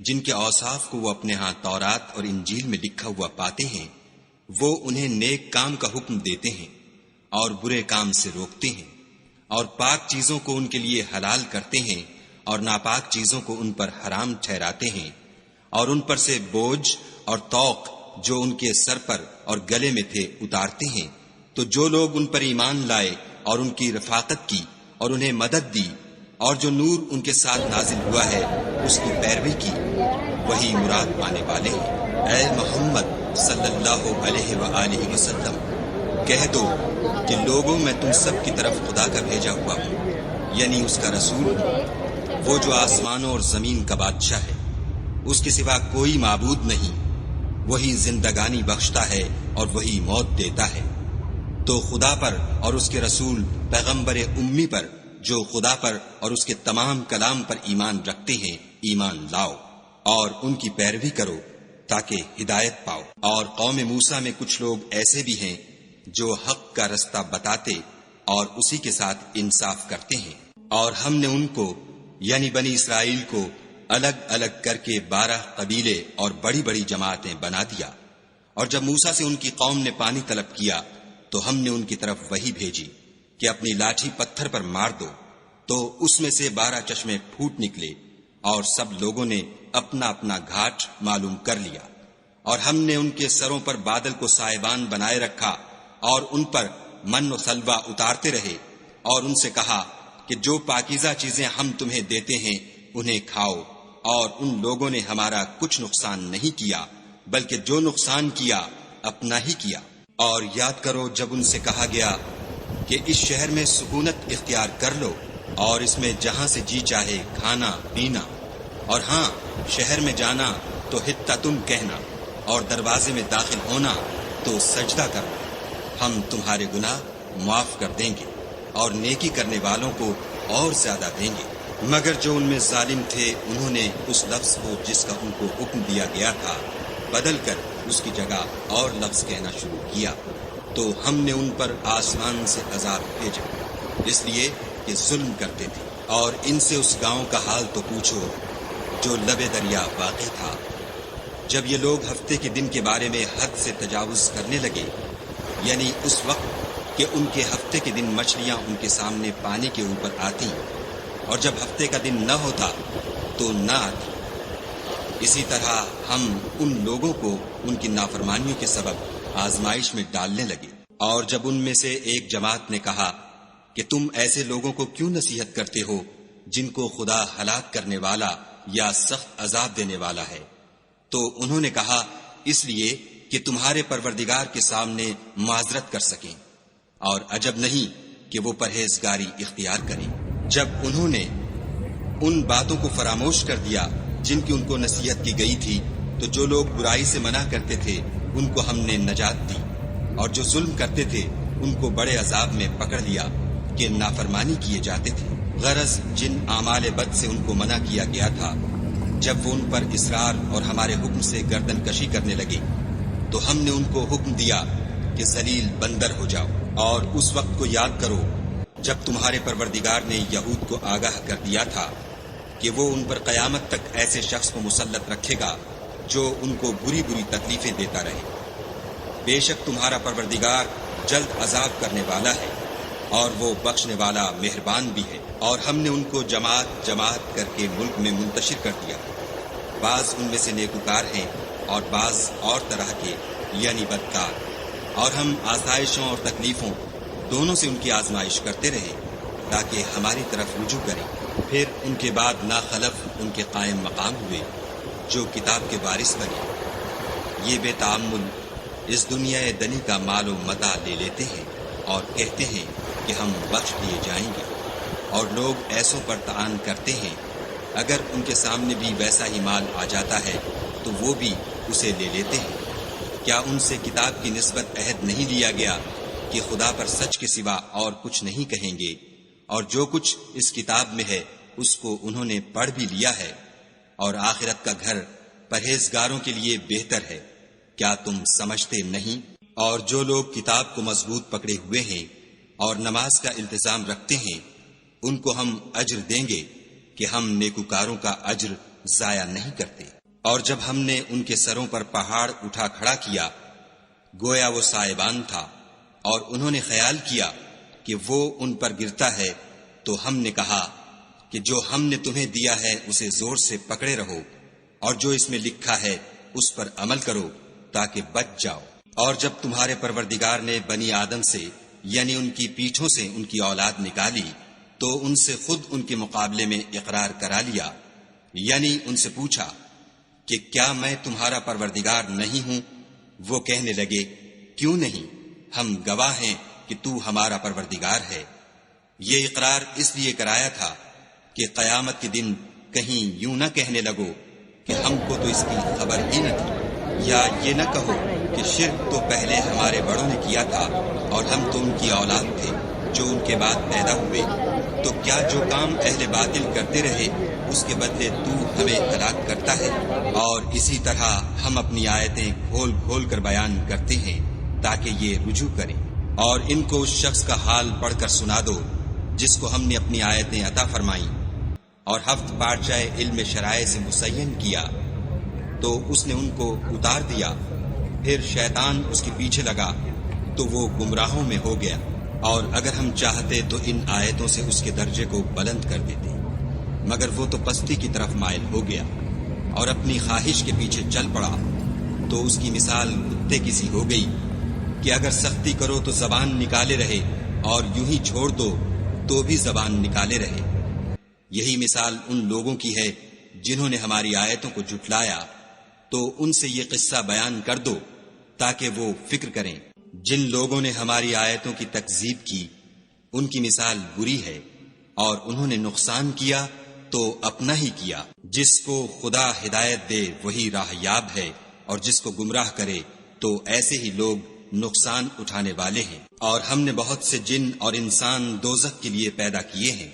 جن کے اوصاف کو وہ اپنے ہاں تورات اور انجیل میں لکھا ہوا پاتے ہیں۔ وہ انہیں نیک کام کا حکم دیتے ہیں اور برے کام سے روکتے ہیں، اور پاک چیزوں کو ان کے لیے حلال کرتے ہیں اور ناپاک چیزوں کو ان پر حرام ٹھہراتے ہیں، اور ان پر سے بوجھ اور طوق جو ان کے سر پر اور گلے میں تھے اتارتے ہیں۔ تو جو لوگ ان پر ایمان لائے اور ان کی رفاقت کی اور انہیں مدد دی، اور جو نور ان کے ساتھ نازل ہوا ہے اس کی پیروی کی، وہی مراد پانے والے ہیں۔ اے محمد صلی اللہ علیہ وآلہ وسلم، کہہ دو کہ لوگوں میں تم سب کی طرف خدا کا بھیجا ہوا ہوں، یعنی اس کا رسول ہوں، وہ جو آسمانوں اور زمین کا بادشاہ ہے، اس کے سوا کوئی معبود نہیں، وہی زندگانی بخشتا ہے اور وہی موت دیتا ہے۔ تو خدا پر اور اس کے رسول پیغمبر امی پر جو خدا پر اور اس کے تمام کلام پر ایمان رکھتے ہیں ایمان لاؤ، اور ان کی پیروی کرو تاکہ ہدایت پاؤ۔ اور قوم موسیٰ میں کچھ لوگ ایسے بھی ہیں جو حق کا رستہ بتاتے اور اسی کے ساتھ انصاف کرتے ہیں۔ اور ہم نے ان کو یعنی بنی اسرائیل کو الگ الگ کر کے 12 قبیلے اور بڑی بڑی جماعتیں بنا دیا۔ اور جب موسیٰ سے ان کی قوم نے پانی طلب کیا تو ہم نے ان کی طرف وحی بھیجی کہ اپنی لاٹھی پتھر پر مار دو، تو اس میں سے 12 چشمے پھوٹ نکلے، اور سب لوگوں نے اپنا اپنا گھاٹ معلوم کر لیا۔ اور ہم نے ان کے سروں پر بادل کو سائبان بنائے رکھا اور ان پر من و سلوہ اتارتے رہے، اور ان سے کہا کہ جو پاکیزہ چیزیں ہم تمہیں دیتے ہیں انہیں کھاؤ۔ اور ان لوگوں نے ہمارا کچھ نقصان نہیں کیا، بلکہ جو نقصان کیا اپنا ہی کیا۔ اور یاد کرو جب ان سے کہا گیا کہ اس شہر میں سکونت اختیار کر لو اور اس میں جہاں سے جی چاہے کھانا پینا، اور ہاں شہر میں جانا تو حطۃ کہنا، اور دروازے میں داخل ہونا تو سجدہ کرنا، ہم تمہارے گناہ معاف کر دیں گے اور نیکی کرنے والوں کو اور زیادہ دیں گے۔ مگر جو ان میں ظالم تھے انہوں نے اس لفظ کو جس کا ان کو حکم دیا گیا تھا بدل کر اس کی جگہ اور لفظ کہنا شروع کیا، تو ہم نے ان پر آسمان سے عذاب بھیجا، اس لیے کہ ظلم کرتے تھے۔ اور ان سے اس گاؤں کا حال تو پوچھو جو لبے دریا واقع تھا۔ جب یہ لوگ ہفتے کے دن کے بارے میں حد سے تجاوز کرنے لگے، یعنی اس وقت کہ ان کے ہفتے کے دن مچھلیاں ان کے سامنے پانی کے اوپر آتی، اور جب ہفتے کا دن نہ ہوتا تو نہ آتی، اسی طرح ہم ان لوگوں کو ان کی نافرمانیوں کے سبب آزمائش میں ڈالنے لگے۔ اور جب ان میں سے ایک جماعت نے کہا کہ تم ایسے لوگوں کو کیوں نصیحت کرتے ہو جن کو خدا ہلاک کرنے والا یا سخت عذاب دینے والا ہے، تو انہوں نے کہا اس لیے کہ تمہارے پروردگار کے سامنے معذرت کر سکیں، اور عجب نہیں کہ وہ پرہیزگاری اختیار کریں۔ جب انہوں نے ان باتوں کو فراموش کر دیا جن کی ان کو نصیحت کی گئی تھی، تو جو لوگ برائی سے منع کرتے تھے ان کو ہم نے نجات دی، اور جو ظلم کرتے تھے ان کو بڑے عذاب میں پکڑ لیا کہ نافرمانی کیے جاتے تھے۔ غرض جن اعمال بد سے ان کو منع کیا گیا تھا، جب وہ ان پر اصرار اور ہمارے حکم سے گردن کشی کرنے لگے تو ہم نے ان کو حکم دیا کہ ذلیل بندر ہو جاؤ۔ اور اس وقت کو یاد کرو جب تمہارے پروردگار نے یہود کو آگاہ کر دیا تھا کہ وہ ان پر قیامت تک ایسے شخص کو مسلط رکھے گا جو ان کو بری بری تکلیفیں دیتا رہے۔ بے شک تمہارا پروردگار جلد عذاب کرنے والا ہے اور وہ بخشنے والا مہربان بھی ہے۔ اور ہم نے ان کو جماعت جماعت کر کے ملک میں منتشر کر دیا، بعض ان میں سے نیکوکار ہیں اور بعض اور طرح کے یعنی بدکار، اور ہم آسائشوں اور تکلیفوں دونوں سے ان کی آزمائش کرتے رہے تاکہ ہماری طرف رجوع کریں۔ پھر ان کے بعد ناخلف ان کے قائم مقام ہوئے جو کتاب کے وارث بنے۔ یہ بے تعمل اس دنیا دنی کا مال و متاع لے لیتے ہیں اور کہتے ہیں کہ ہم بخش دیے جائیں گے، اور لوگ ایسوں پر طعن کرتے ہیں۔ اگر ان کے سامنے بھی ویسا ہی مال آ جاتا ہے تو وہ بھی اسے لے لیتے ہیں۔ کیا ان سے کتاب کی نسبت عہد نہیں لیا گیا کہ خدا پر سچ کے سوا اور کچھ نہیں کہیں گے، اور جو کچھ اس کتاب میں ہے اس کو انہوں نے پڑھ بھی لیا ہے، اور آخرت کا گھر پرہیزگاروں کے لیے بہتر ہے۔ کیا تم سمجھتے نہیں؟ اور جو لوگ کتاب کو مضبوط پکڑے ہوئے ہیں اور نماز کا التزام رکھتے ہیں، ان کو ہم اجر دیں گے کہ ہم نیکوکاروں کا اجر ضائع نہیں کرتے۔ اور جب ہم نے ان کے سروں پر پہاڑ اٹھا کھڑا کیا گویا وہ سائبان تھا، اور انہوں نے خیال کیا کہ وہ ان پر گرتا ہے، تو ہم نے کہا کہ جو ہم نے تمہیں دیا ہے اسے زور سے پکڑے رہو، اور جو اس میں لکھا ہے اس پر عمل کرو تاکہ بچ جاؤ۔ اور جب تمہارے پروردگار نے بنی آدم سے یعنی ان کی پیٹھوں سے ان کی اولاد نکالی تو ان سے خود ان کے مقابلے میں اقرار کرا لیا، یعنی ان سے پوچھا کہ کیا میں تمہارا پروردگار نہیں ہوں؟ وہ کہنے لگے کیوں نہیں، ہم گواہ ہیں کہ تو ہمارا پروردگار ہے۔ یہ اقرار اس لیے کرایا تھا کہ قیامت کے دن کہیں یوں نہ کہنے لگو کہ ہم کو تو اس کی خبر ہی نہ تھی، یا یہ نہ کہو کہ شرک تو پہلے ہمارے بڑوں نے کیا تھا اور ہم تو ان کی اولاد تھے جو ان کے بعد پیدا ہوئے، تو کیا جو کام اہل باطل کرتے رہے اس کے بدلے تو ہمیں ہلاک کرتا ہے؟ اور اسی طرح ہم اپنی آیتیں کھول کھول کر بیان کرتے ہیں تاکہ یہ رجوع کریں۔ اور ان کو اس شخص کا حال پڑھ کر سنا دو جس کو ہم نے اپنی آیتیں عطا فرمائیں اور ہفت پارچہ علم شرائع سے مسین کیا، تو اس نے ان کو اتار دیا، پھر شیطان اس کے پیچھے لگا تو وہ گمراہوں میں ہو گیا۔ اور اگر ہم چاہتے تو ان آیتوں سے اس کے درجے کو بلند کر دیتے، مگر وہ تو پستی کی طرف مائل ہو گیا اور اپنی خواہش کے پیچھے چل پڑا، تو اس کی مثال کتے کی سی ہو گئی کہ اگر سختی کرو تو زبان نکالے رہے اور یوں ہی چھوڑ دو تو بھی زبان نکالے رہے۔ یہی مثال ان لوگوں کی ہے جنہوں نے ہماری آیتوں کو جھٹلایا، تو ان سے یہ قصہ بیان کر دو تاکہ وہ فکر کریں۔ جن لوگوں نے ہماری آیتوں کی تکذیب کی ان کی مثال بری ہے، اور انہوں نے نقصان کیا تو اپنا ہی کیا۔ جس کو خدا ہدایت دے وہی راہ یاب ہے، اور جس کو گمراہ کرے تو ایسے ہی لوگ نقصان اٹھانے والے ہیں۔ اور ہم نے بہت سے جن اور انسان دوزخ کے لیے پیدا کیے ہیں،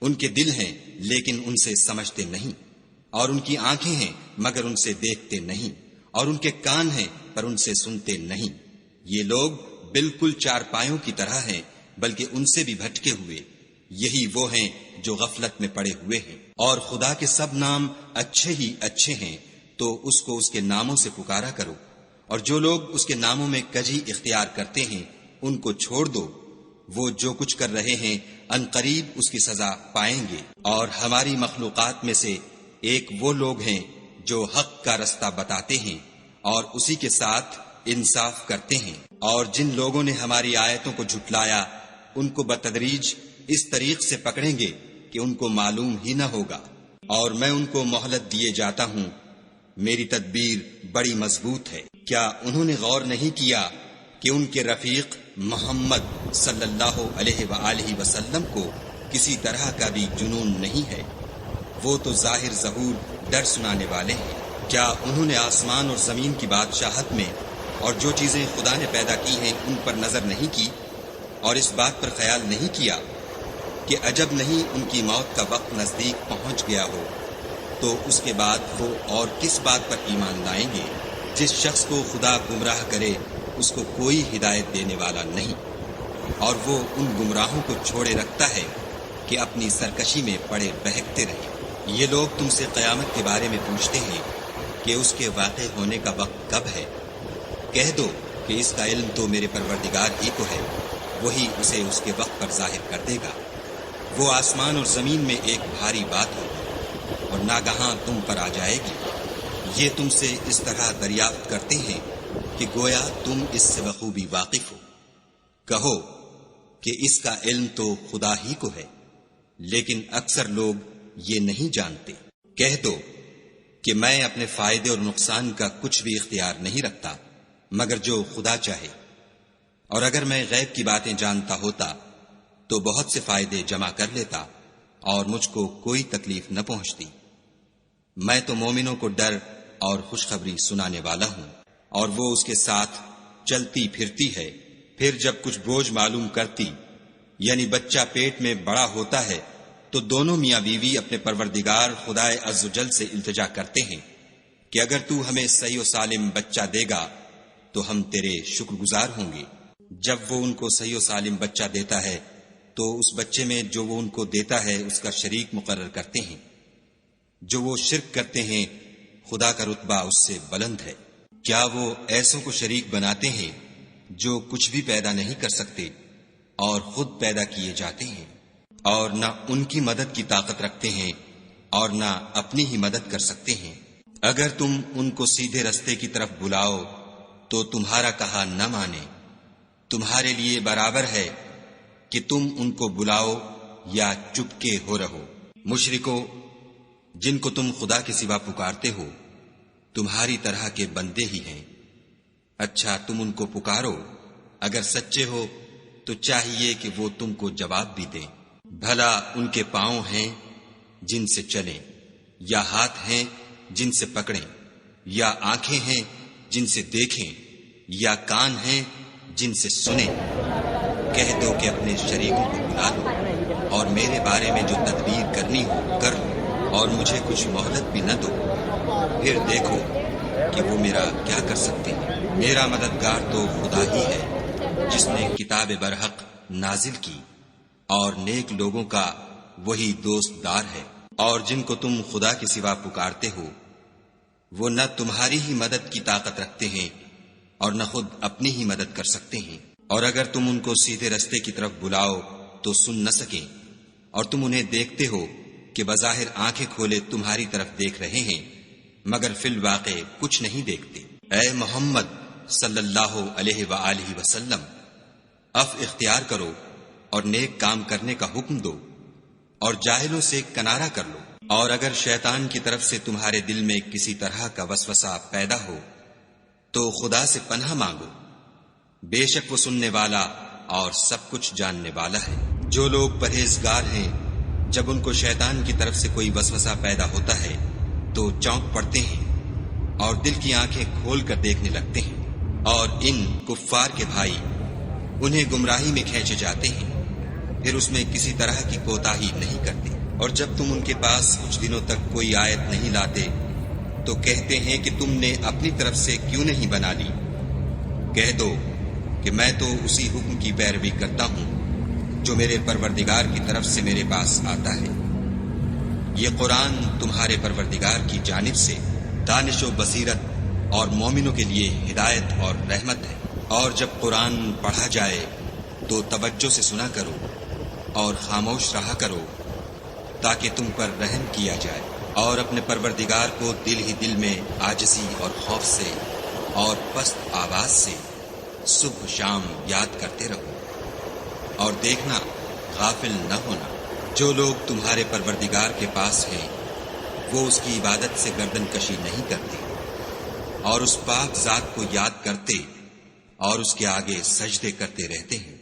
ان کے دل ہیں لیکن ان سے سمجھتے نہیں، اور ان کی آنکھیں ہیں مگر ان سے دیکھتے نہیں، اور ان کے کان ہیں پر ان سے سنتے نہیں۔ یہ لوگ بالکل چارپایوں کی طرح ہیں بلکہ ان سے بھی بھٹکے ہوئے۔ یہی وہ ہیں جو غفلت میں پڑے ہوئے ہیں۔ اور خدا کے سب نام اچھے ہی اچھے ہیں، تو اس کو اس کے ناموں سے پکارا کرو، اور جو لوگ اس کے ناموں میں کجی اختیار کرتے ہیں ان کو چھوڑ دو، وہ جو کچھ کر رہے ہیں ان قریب اس کی سزا پائیں گے۔ اور ہماری مخلوقات میں سے ایک وہ لوگ ہیں جو حق کا رستہ بتاتے ہیں اور اسی کے ساتھ انصاف کرتے ہیں۔ اور جن لوگوں نے ہماری آیتوں کو جھٹلایا ان کو بتدریج اس طریق سے پکڑیں گے کہ ان کو معلوم ہی نہ ہوگا، اور میں ان کو مہلت دیے جاتا ہوں، میری تدبیر بڑی مضبوط ہے۔ کیا انہوں نے غور نہیں کیا کہ ان کے رفیق محمد صلی اللہ علیہ وآلہ وسلم کو کسی طرح کا بھی جنون نہیں ہے؟ وہ تو ظاہر ظہور ڈر سنانے والے ہیں۔ کیا انہوں نے آسمان اور زمین کی بادشاہت میں اور جو چیزیں خدا نے پیدا کی ہیں ان پر نظر نہیں کی، اور اس بات پر خیال نہیں کیا کہ عجب نہیں ان کی موت کا وقت نزدیک پہنچ گیا ہو، تو اس کے بعد وہ اور کس بات پر ایمان لائیں گے؟ جس شخص کو خدا گمراہ کرے اس کو کوئی ہدایت دینے والا نہیں، اور وہ ان گمراہوں کو چھوڑے رکھتا ہے کہ اپنی سرکشی میں پڑے بہکتے رہیں۔ یہ لوگ تم سے قیامت کے بارے میں پوچھتے ہیں کہ اس کے واقع ہونے کا وقت کب ہے؟ کہہ دو کہ اس کا علم تو میرے پروردگار ہی کو ہے، وہی اسے اس کے وقت پر ظاہر کر دے گا۔ وہ آسمان اور زمین میں ایک بھاری بات ہوگی اور ناگہاں تم پر آ جائے گی۔ یہ تم سے اس طرح دریافت کرتے ہیں کہ گویا تم اس سے بخوبی واقف ہو۔ کہو کہ اس کا علم تو خدا ہی کو ہے، لیکن اکثر لوگ یہ نہیں جانتے۔ کہہ دو کہ میں اپنے فائدے اور نقصان کا کچھ بھی اختیار نہیں رکھتا مگر جو خدا چاہے، اور اگر میں غیب کی باتیں جانتا ہوتا تو بہت سے فائدے جمع کر لیتا اور مجھ کو کوئی تکلیف نہ پہنچتی۔ میں تو مومنوں کو ڈر اور خوشخبری سنانے والا ہوں، اور وہ اس کے ساتھ چلتی پھرتی ہے۔ پھر جب کچھ بوجھ معلوم کرتی، یعنی بچہ پیٹ میں بڑا ہوتا ہے، تو دونوں میاں بیوی اپنے پروردگار خدائے عز و جل سے التجا کرتے ہیں کہ اگر تو ہمیں صحیح و سالم بچہ دے گا تو ہم تیرے شکر گزار ہوں گے۔ جب وہ ان کو صحیح و سالم بچہ دیتا ہے تو اس بچے میں جو وہ ان کو دیتا ہے اس کا شریک مقرر کرتے ہیں۔ جو وہ شرک کرتے ہیں خدا کا رتبہ اس سے بلند ہے۔ کیا وہ ایسوں کو شریک بناتے ہیں جو کچھ بھی پیدا نہیں کر سکتے اور خود پیدا کیے جاتے ہیں، اور نہ ان کی مدد کی طاقت رکھتے ہیں اور نہ اپنی ہی مدد کر سکتے ہیں؟ اگر تم ان کو سیدھے رستے کی طرف بلاؤ تو تمہارا کہا نہ مانے۔ تمہارے لیے برابر ہے کہ تم ان کو بلاؤ یا چپکے ہو رہو۔ مشرکو، جن کو تم خدا کے سوا پکارتے ہو تمہاری طرح کے بندے ہی ہیں۔ اچھا تم ان کو پکارو، اگر سچے ہو تو چاہیے کہ وہ تم کو جواب بھی دیں۔ بھلا ان کے پاؤں ہیں جن سے چلیں، یا ہاتھ ہیں جن سے پکڑیں، یا آنکھیں ہیں جن سے دیکھیں، یا کان ہیں جن سے سنیں؟ کہہ دو کہ اپنے شریکوں کو بلا لو اور میرے بارے میں جو تدبیر کرنی ہو کر لو، اور مجھے کچھ مہلت بھی نہ دو، پھر دیکھو کہ وہ میرا کیا کر سکتے ہیں۔ میرا مددگار تو خدا ہی ہے جس نے کتاب برحق نازل کی، اور نیک لوگوں کا وہی دوست دار ہے۔ اور جن کو تم خدا کے سوا پکارتے ہو وہ نہ تمہاری ہی مدد کی طاقت رکھتے ہیں اور نہ خود اپنی ہی مدد کر سکتے ہیں۔ اور اگر تم ان کو سیدھے رستے کی طرف بلاؤ تو سن نہ سکیں، اور تم انہیں دیکھتے ہو کہ بظاہر آنکھیں کھولے تمہاری طرف دیکھ رہے ہیں مگر فی الواقع کچھ نہیں دیکھتے۔ اے محمد صلی اللہ علیہ وآلہ وسلم، عفو اختیار کرو اور نیک کام کرنے کا حکم دو، اور جاہلوں سے کنارہ کر لو۔ اور اگر شیطان کی طرف سے تمہارے دل میں کسی طرح کا وسوسہ پیدا ہو تو خدا سے پناہ مانگو، بے شک وہ سننے والا اور سب کچھ جاننے والا ہے۔ جو لوگ پرہیزگار ہیں جب ان کو شیطان کی طرف سے کوئی وسوسہ پیدا ہوتا ہے تو چونک پڑتے ہیں اور دل کی آنکھیں کھول کر دیکھنے لگتے ہیں، اور ان کفار کے بھائی انہیں گمراہی میں کھینچے جاتے ہیں، پھر اس میں کسی طرح کی کوتاہی نہیں کرتے۔ اور جب تم ان کے پاس کچھ دنوں تک کوئی آیت نہیں لاتے تو کہتے ہیں کہ تم نے اپنی طرف سے کیوں نہیں بنا لی۔ کہہ دو کہ میں تو اسی حکم کی پیروی کرتا ہوں جو میرے پروردگار کی طرف سے میرے پاس آتا ہے۔ یہ قرآن تمہارے پروردگار کی جانب سے دانش و بصیرت اور مومنوں کے لیے ہدایت اور رحمت ہے۔ اور جب قرآن پڑھا جائے تو توجہ سے سنا کرو اور خاموش رہا کرو تاکہ تم پر رحم کیا جائے، اور اپنے پروردگار کو دل ہی دل میں عاجزی اور خوف سے اور پست آواز سے صبح شام یاد کرتے رہو، اور دیکھنا غافل نہ ہونا۔ جو لوگ تمہارے پروردگار کے پاس ہیں وہ اس کی عبادت سے گردن کشی نہیں کرتے اور اس پاک ذات کو یاد کرتے اور اس کے آگے سجدے کرتے رہتے ہیں۔